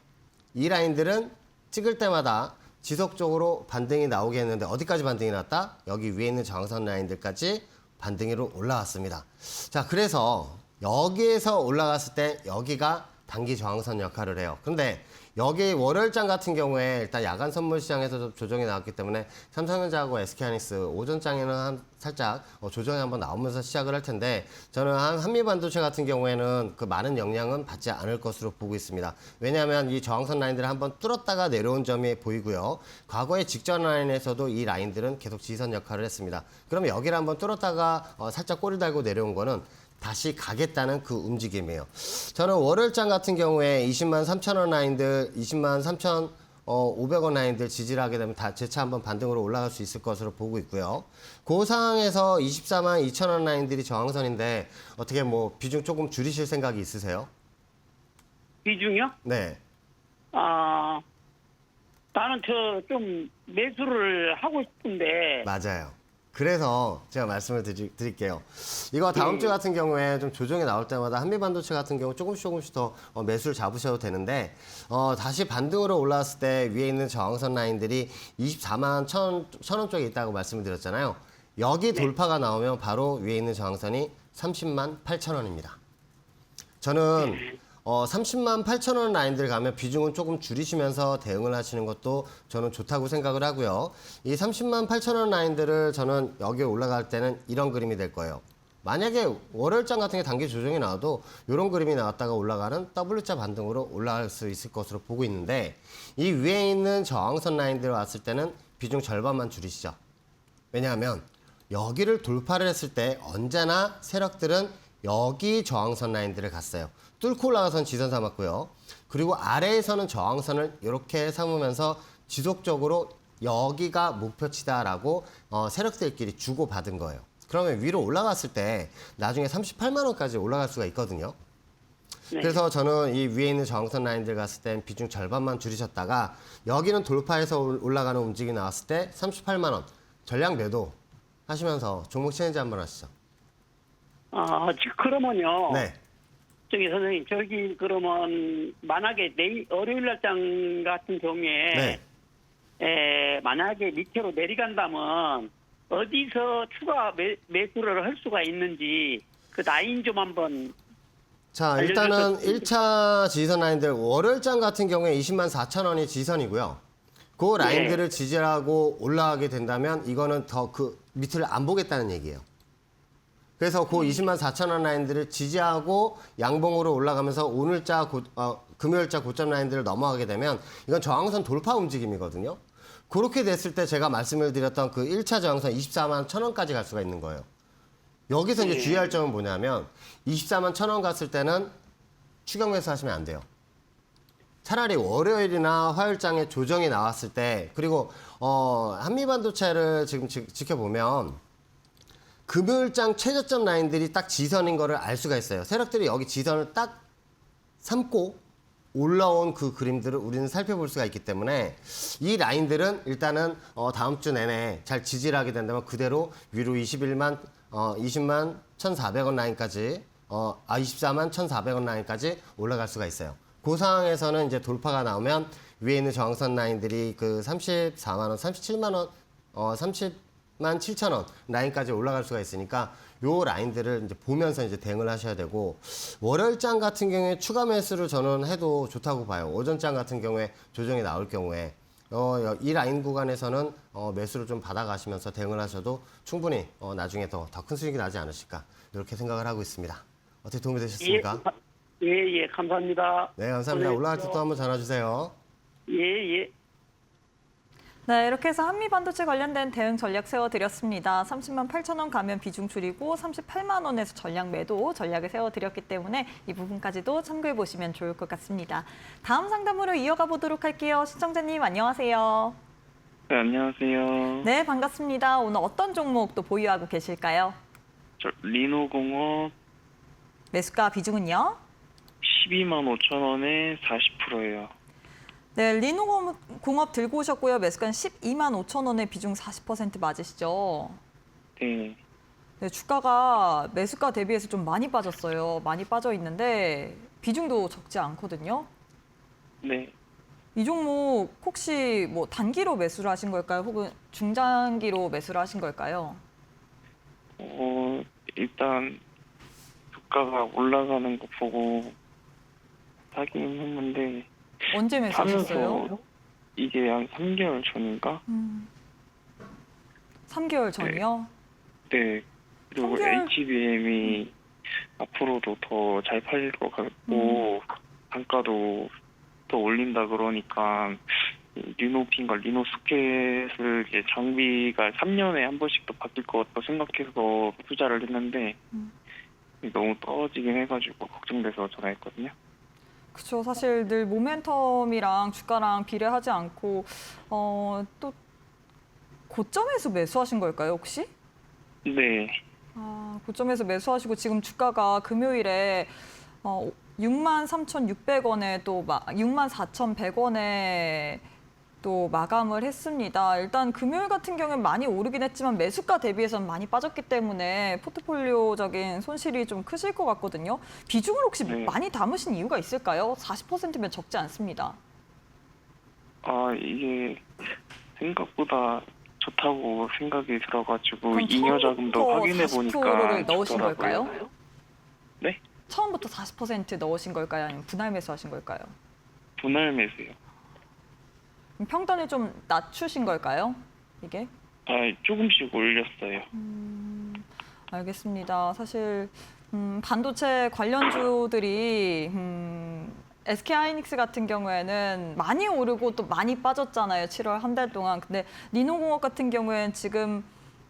이 라인들은 찍을 때마다 지속적으로 반등이 나오게 했는데 어디까지 반등이 났다? 여기 위에 있는 저항선 라인들까지 반등으로 올라왔습니다. 자, 그래서 여기에서 올라갔을 때 여기가 단기 저항선 역할을 해요. 근데 여기 월요일장 같은 경우에 일단 야간 선물 시장에서 좀 조정이 나왔기 때문에 삼성전자하고 SK하이닉스 오전장에는 살짝 조정이 한번 나오면서 시작을 할 텐데 저는 한미반도체 같은 경우에는 그 많은 영향은 받지 않을 것으로 보고 있습니다. 왜냐하면 이 저항선 라인들을 한번 뚫었다가 내려온 점이 보이고요. 과거의 직전 라인에서도 이 라인들은 계속 지선 역할을 했습니다. 그러면 여기를 한번 뚫었다가 살짝 꼬리 달고 내려온 거는 다시 가겠다는 그 움직임이에요. 저는 월요일장 같은 경우에 20만 3천 원 라인들, 20만 3천 500원 라인들 지지를 하게 되면 다 재차 한번 반등으로 올라갈 수 있을 것으로 보고 있고요. 그 상황에서 24만 2천 원 라인들이 저항선인데 어떻게 뭐 비중 조금 줄이실 생각이 있으세요? 비중이요? 네. 나는 좀 매수를 하고 싶은데. 맞아요. 그래서 제가 말씀을 드릴게요. 이거 다음 주 같은 경우에 좀 조정이 나올 때마다 한미반도체 같은 경우 조금씩 더 매수를 잡으셔도 되는데 다시 반등으로 올라왔을 때 위에 있는 저항선 라인들이 24만 1,000원 쪽에 있다고 말씀을 드렸잖아요. 여기 돌파가 나오면 바로 위에 있는 저항선이 30만 8,000원입니다. 저는 30만 8천 원 라인들 가면 비중은 조금 줄이시면서 대응을 하시는 것도 저는 좋다고 생각을 하고요. 이 30만 8천 원 라인들을 저는 여기에 올라갈 때는 이런 그림이 될 거예요. 만약에 월요일장 같은 게 단기 조정이 나와도 이런 그림이 나왔다가 올라가는 W자 반등으로 올라갈 수 있을 것으로 보고 있는데 이 위에 있는 저항선 라인들 왔을 때는 비중 절반만 줄이시죠. 왜냐하면 여기를 돌파를 했을 때 언제나 세력들은 여기 저항선 라인들을 갔어요. 뚫고 올라가선 지선 삼았고요. 그리고 아래에서는 저항선을 이렇게 삼으면서 지속적으로 여기가 목표치다라고 세력들끼리 주고받은 거예요. 그러면 위로 올라갔을 때 나중에 38만 원까지 올라갈 수가 있거든요. 네. 그래서 저는 이 위에 있는 저항선 라인들 갔을 땐 비중 절반만 줄이셨다가 여기는 돌파해서 올라가는 움직임이 나왔을 때 38만 원 전량 매도 하시면서 종목 체인지 한번 하시죠. 그러면요. 네. 선생님, 그러면 만약에 월요일 날장 같은 경우에 만약에 밑으로 내려간다면 어디서 추가 매수를 할 수가 있는지 그 라인 좀 한번. 자, 일단은 1차 지지선 라인들 월요일장 같은 경우에 20만 4천 원이 지지선이고요. 그 라인들을 지지하고 올라가게 된다면 이거는 더 그 밑을 안 보겠다는 얘기예요. 그래서 그 20만 4천 원 라인들을 지지하고 양봉으로 올라가면서 금요일자 고점 라인들을 넘어가게 되면 이건 저항선 돌파 움직임이거든요. 그렇게 됐을 때 제가 말씀을 드렸던 그 1차 저항선 24만 1천 원까지 갈 수가 있는 거예요. 여기서 이제 주의할 점은 뭐냐면 24만 1천 원 갔을 때는 추격 매수 하시면 안 돼요. 차라리 월요일이나 화요일장에 조정이 나왔을 때 그리고 한미반도체를 지금 지켜보면 금요일장 최저점 라인들이 딱 지선인 거를 알 수가 있어요. 세력들이 여기 지선을 딱 삼고 올라온 그 그림들을 우리는 살펴볼 수가 있기 때문에 이 라인들은 일단은 다음 주 내내 잘 지지를 하게 된다면 그대로 위로 20만 1,400원 라인까지 24만 1,400원 라인까지 올라갈 수가 있어요. 그 상황에서는 이제 돌파가 나오면 위에 있는 저항선 라인들이 그 34만 원, 37만 원, 30만 7천 원 라인까지 올라갈 수가 있으니까 요 라인들을 이제 보면서 이제 대응을 하셔야 되고 월요일장 같은 경우에 추가 매수를 저는 해도 좋다고 봐요. 오전장 같은 경우에 조정이 나올 경우에 이 라인 구간에서는 매수를 좀 받아가시면서 대응을 하셔도 충분히 나중에 더 큰 수익이 나지 않으실까 이렇게 생각을 하고 있습니다. 어떻게 도움이 되셨습니까? 예, 감사합니다. 네, 감사합니다. 올라갈 때 또 한번 전화 주세요. 예. 네, 이렇게 해서 한미반도체 관련된 대응 전략 세워드렸습니다. 30만 8천 원 가면 비중 줄이고 38만 원에서 전략 매도 전략을 세워드렸기 때문에 이 부분까지도 참고해 보시면 좋을 것 같습니다. 다음 상담으로 이어가 보도록 할게요. 시청자님 안녕하세요. 네, 안녕하세요. 네, 반갑습니다. 오늘 어떤 종목 또 보유하고 계실까요? 저 리노공업 매수가 비중은요? 12만 5천 원에 40%예요. 네, 리노공업 들고 오셨고요. 매수가는 12만 5천 원에 비중 40% 맞으시죠? 네. 네, 주가가 매수가 대비해서 좀 많이 빠졌어요. 많이 빠져 있는데 비중도 적지 않거든요. 네. 이 종목 혹시 뭐 단기로 매수를 하신 걸까요? 혹은 중장기로 매수를 하신 걸까요? 일단 주가가 올라가는 거 보고 사긴 했는데 언제 매수하셨어요? 사면서 이게 한 3개월 전인가? 3개월 전이요? 네. 그리고 3개월? HBM이 앞으로도 더 잘 팔릴 것 같고 단가도 더 올린다 그러니까 리노핀과 리노스켓을 이제 장비가 3년에 한 번씩 더 바뀔 것 같다 생각해서 투자를 했는데 너무 떨어지긴 해가지고 걱정돼서 전화했거든요. 그렇죠. 사실 늘 모멘텀이랑 주가랑 비례하지 않고 또 고점에서 매수하신 걸까요, 혹시? 네. 고점에서 매수하시고 지금 주가가 금요일에 63,600원에 또 64,100원에 또 마감을 했습니다. 일단 금요일 같은 경우는 많이 오르긴 했지만 매수가 대비해서는 많이 빠졌기 때문에 포트폴리오적인 손실이 좀 크실 것 같거든요. 비중을 혹시 네. 많이 담으신 이유가 있을까요? 40%면 적지 않습니다. 이게 생각보다 좋다고 생각이 들어가지고 그럼 잉여 자금도 처음부터 확인해 보니까 40%를 넣으신 좋더라고요. 걸까요? 네? 처음부터 40% 넣으신 걸까요? 아니면 분할 매수하신 걸까요? 분할 매수요. 그럼 평단을 좀 낮추신 걸까요? 이게? 조금씩 올렸어요. 알겠습니다. 사실 반도체 관련주들이 SK하이닉스 같은 경우에는 많이 오르고 또 많이 빠졌잖아요. 7월 한 달 동안. 근데 리노공업 같은 경우에는 지금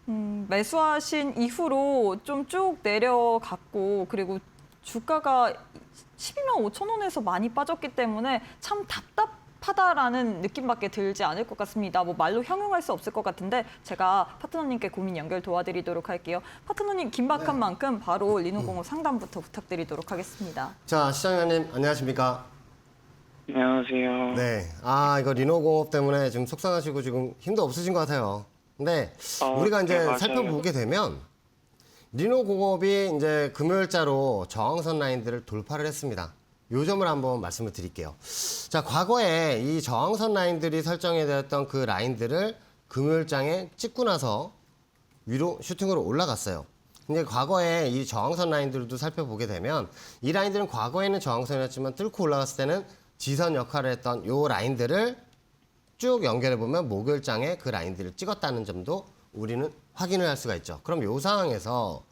매수하신 이후로 좀 쭉 내려갔고 그리고 주가가 12만 5천 원에서 많이 빠졌기 때문에 참 답답하다라는 느낌밖에 들지 않을 것 같습니다. 뭐 말로 형용할 수 없을 것 같은데 제가 파트너님께 고민 연결 도와드리도록 할게요. 파트너님 긴박한 만큼 바로 리노공업 상담부터 부탁드리도록 하겠습니다. 자, 시장님 안녕하십니까? 안녕하세요. 네. 이거 리노공업 때문에 지금 속상하시고 지금 힘도 없으신 것 같아요. 근데 우리가 이제 네, 맞아요. 살펴보게 되면 리노공업이 이제 금요일자로 저항선 라인들을 돌파를 했습니다. 요 점을 한번 말씀을 드릴게요. 자, 과거에 이 저항선 라인들이 설정이 되었던 그 라인들을 금요일장에 찍고 나서 위로 슈팅으로 올라갔어요. 근데 과거에 이 저항선 라인들도 살펴보게 되면 이 라인들은 과거에는 저항선이었지만 뚫고 올라갔을 때는 지선 역할을 했던 요 라인들을 쭉 연결해 보면 목요일장에 그 라인들을 찍었다는 점도 우리는 확인을 할 수가 있죠. 그럼 요 상황에서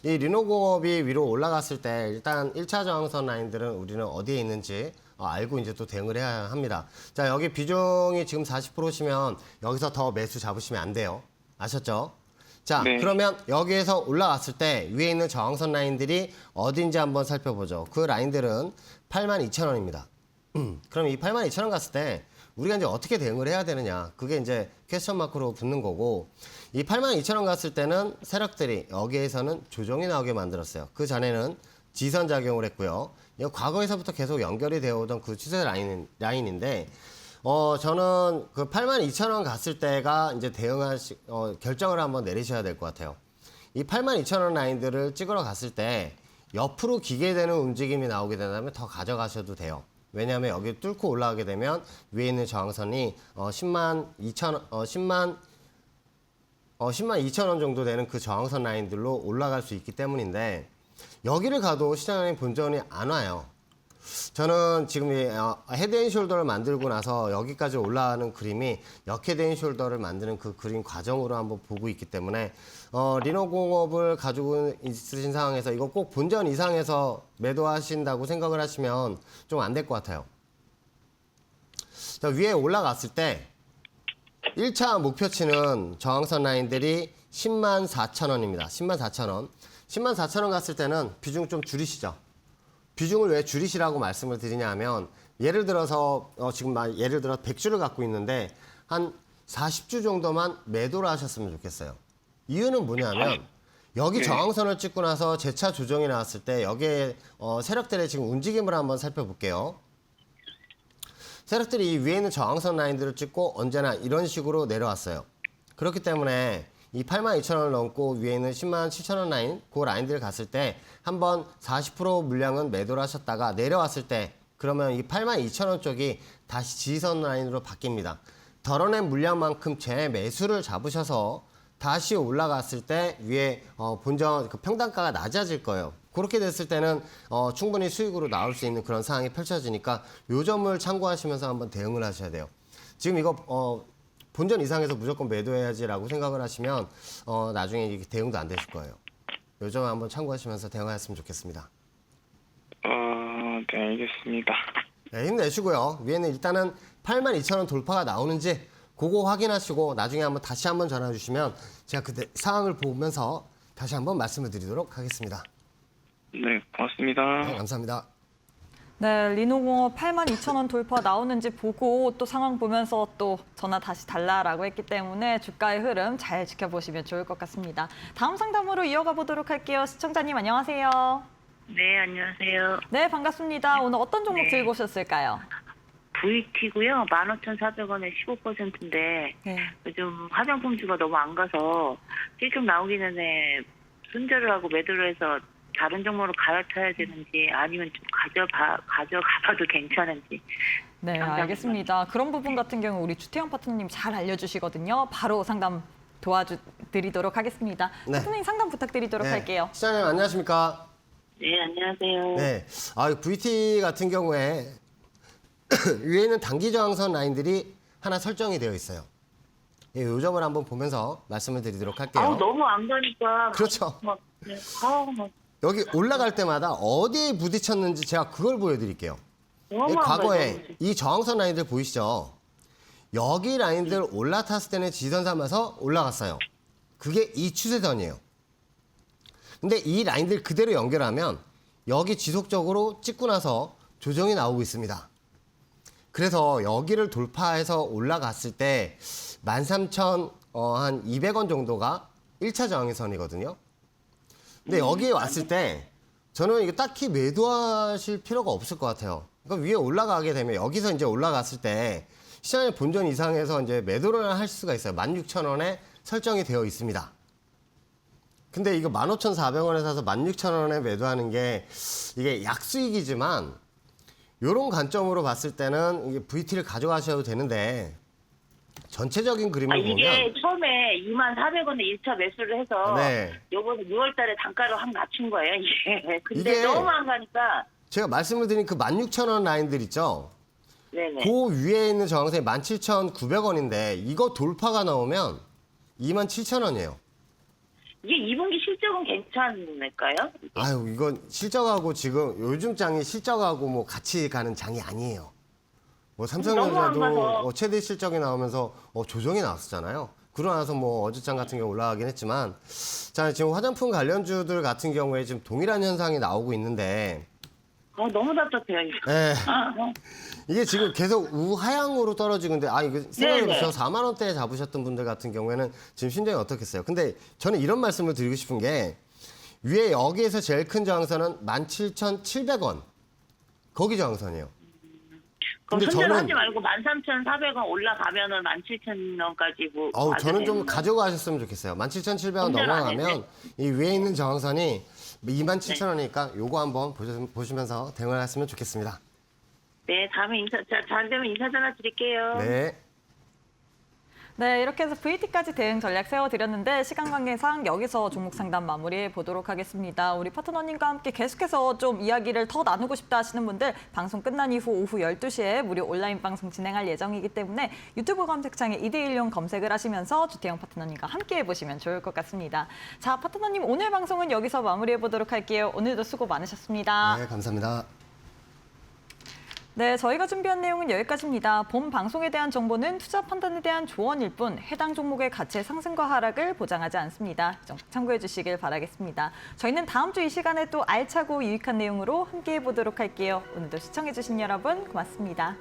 이 리노공업이 위로 올라갔을 때 일단 1차 저항선 라인들은 우리는 어디에 있는지 알고 이제 또 대응을 해야 합니다. 자, 여기 비중이 지금 40%시면 여기서 더 매수 잡으시면 안 돼요. 아셨죠? 자, 네. 그러면 여기에서 올라왔을 때 위에 있는 저항선 라인들이 어딘지 한번 살펴보죠. 그 라인들은 82,000원입니다. 그럼 이 82,000원 갔을 때 우리가 이제 어떻게 대응을 해야 되느냐. 그게 이제 퀘스천 마크로 붙는 거고, 이 82,000원 갔을 때는 세력들이 여기에서는 조정이 나오게 만들었어요. 그 전에는 지선 작용을 했고요. 이거 과거에서부터 계속 연결이 되어 오던 그 추세 라인인데, 저는 그 82,000원 갔을 때가 이제 결정을 한번 내리셔야 될 것 같아요. 이 82,000원 라인들을 찍으러 갔을 때 옆으로 기게 되는 움직임이 나오게 된다면 더 가져가셔도 돼요. 왜냐하면 여기 뚫고 올라가게 되면 위에 있는 저항선이 10만 2천 원 정도 되는 그 저항선 라인들로 올라갈 수 있기 때문인데 여기를 가도 시장에 본전이 안 와요. 저는 지금 이 헤드앤숄더를 만들고 나서 여기까지 올라가는 그림이 역헤드앤숄더를 만드는 그 그림 과정으로 한번 보고 있기 때문에 리노공업을 가지고 있으신 상황에서 이거 꼭 본전 이상에서 매도하신다고 생각을 하시면 좀 안 될 것 같아요. 자, 위에 올라갔을 때 1차 목표치는 저항선 라인들이 10만 4천 원입니다. 10만 4천 원. 10만 4천 원 갔을 때는 비중 좀 줄이시죠. 비중을 왜 줄이시라고 말씀을 드리냐 하면 예를 들어서 지금 예를 들어 100주를 갖고 있는데 한 40주 정도만 매도를 하셨으면 좋겠어요. 이유는 뭐냐면 여기 저항선을 찍고 나서 재차 조정이 나왔을 때 여기에 세력들의 지금 움직임을 한번 살펴볼게요. 세력들이 이 위에 있는 저항선 라인들을 찍고 언제나 이런 식으로 내려왔어요. 그렇기 때문에 이 82,000원을 넘고 위에 있는 107,000원 라인, 그 라인들을 갔을 때 한번 40% 물량은 매도를 하셨다가 내려왔을 때 그러면 이 82,000원 쪽이 다시 지지선 라인으로 바뀝니다. 덜어낸 물량만큼 재매수를 잡으셔서 다시 올라갔을 때 위에 본전 그 평단가가 낮아질 거예요. 그렇게 됐을 때는 충분히 수익으로 나올 수 있는 그런 상황이 펼쳐지니까 요 점을 참고하시면서 한번 대응을 하셔야 돼요. 지금 이거 본전 이상에서 무조건 매도해야지라고 생각을 하시면 나중에 이게 대응도 안 되실 거예요. 요 점을 한번 참고하시면서 대응하셨으면 좋겠습니다. 네, 알겠습니다. 네, 힘내시고요. 위에는 일단은 82,000원 돌파가 나오는지 그거 확인하시고 나중에 다시 한번 전화 주시면 제가 그때 상황을 보면서 다시 한번 말씀을 드리도록 하겠습니다. 네, 고맙습니다. 네, 감사합니다. 네, 리노공업 82,000원 돌파 나오는지 보고 또 상황 보면서 또 전화 다시 달라라고 했기 때문에 주가의 흐름 잘 지켜보시면 좋을 것 같습니다. 다음 상담으로 이어가 보도록 할게요. 시청자님 안녕하세요. 네, 안녕하세요. 네, 반갑습니다. 오늘 어떤 종목 네. 들고 오셨을까요? VT고요. 15,400원에 15%인데 네. 요즘 화장품주가 너무 안 가서 실적 나오기 전에 손절을 하고 매도를 해서 다른 종목으로 갈아타야 되는지 아니면 좀 가져가봐도 괜찮은지. 네, 감사합니다. 알겠습니다. 그런 부분 같은 경우 우리 주태영 파트너님 잘 알려주시거든요. 바로 상담 도와드리도록 하겠습니다. 네. 파트너님 상담 부탁드리도록 할게요. 시장님 안녕하십니까? 네, 안녕하세요. 네, VT 같은 경우에 위에 있는 단기 저항선 라인들이 하나 설정이 되어 있어요. 이 점을 한번 보면서 말씀을 드리도록 할게요. 너무 안 가니까. 그렇죠. 막, 네, 여기 올라갈 때마다 어디에 부딪혔는지 제가 그걸 보여드릴게요. 너무 안 과거에 가요. 이 저항선 라인들 보이시죠? 여기 라인들 올라탔을 때는 지지선 삼아서 올라갔어요. 그게 이 추세선이에요. 근데 이 라인들 그대로 연결하면 여기 지속적으로 찍고 나서 조정이 나오고 있습니다. 그래서 여기를 돌파해서 올라갔을 때 13,200원 정도가 1차 저항선이거든요. 근데 여기에 왔을 때 저는 이게 딱히 매도하실 필요가 없을 것 같아요. 그러니까 위에 올라가게 되면 여기서 이제 올라갔을 때 시장의 본전 이상에서 이제 매도를 할 수가 있어요. 16,000원에 설정이 되어 있습니다. 근데 이거 15,400원에 사서 16,000원에 매도하는 게 이게 약수익이지만 이런 관점으로 봤을 때는 이게 VT를 가져가셔도 되는데 전체적인 그림을 이게 보면 처음에 24,000원에 1차 매수를 해서 네. 요번에 6월 달에 단가를 확 낮춘 거예요, 이게. 근데 이게 너무 안 가니까. 제가 말씀을 드린 그 16,000원 라인들 있죠? 네네. 그 위에 있는 저항선이 17,900원인데 이거 돌파가 나오면 27,000원이에요. 이게 2분기 실적은 괜찮을까요? 아유, 이건 실적하고 지금 요즘 장이 실적하고 뭐 같이 가는 장이 아니에요. 뭐 너무 안 삼성전자도 가서. 최대 실적이 나오면서 조정이 나왔었잖아요. 그러고 나서 뭐 어제장 같은 경우 올라가긴 했지만 자, 지금 화장품 관련주들 같은 경우에 지금 동일한 현상이 나오고 있는데 너무 답답해요, 이거. 예. 아, 이게 지금 계속 우하향으로 떨어지고 있는데 이거 네네. 생각해보세요. 4만 원대에 잡으셨던 분들 같은 경우에는 지금 심정이 어떻겠어요? 근데 저는 이런 말씀을 드리고 싶은 게 위에 여기에서 제일 큰 저항선은 17,700원. 거기 저항선이에요. 그럼 근데 손절 저는- 하지 말고 13,400원 올라가면은 17,000원까지 뭐. 저는 좀 가져가셨으면 좋겠어요. 17,700원 손절 안 넘어가면 이 위에 있는 저항선이 27,000원이니까 요거 한번 보시면서 대응을 했으면 좋겠습니다. 네, 다음에 잘 되면 인사 전화 드릴게요. 네. 네, 이렇게 해서 VT까지 대응 전략 세워드렸는데 시간 관계상 여기서 종목 상담 마무리해 보도록 하겠습니다. 우리 파트너님과 함께 계속해서 좀 이야기를 더 나누고 싶다 하시는 분들 방송 끝난 이후 오후 12시에 무료 온라인 방송 진행할 예정이기 때문에 유튜브 검색창에 2대1용 검색을 하시면서 주태영 파트너님과 함께 해보시면 좋을 것 같습니다. 자, 파트너님 오늘 방송은 여기서 마무리해 보도록 할게요. 오늘도 수고 많으셨습니다. 네, 감사합니다. 네, 저희가 준비한 내용은 여기까지입니다. 본 방송에 대한 정보는 투자 판단에 대한 조언일 뿐 해당 종목의 가치의 상승과 하락을 보장하지 않습니다. 참고해 주시길 바라겠습니다. 저희는 다음 주 이 시간에 또 알차고 유익한 내용으로 함께해 보도록 할게요. 오늘도 시청해 주신 여러분 고맙습니다.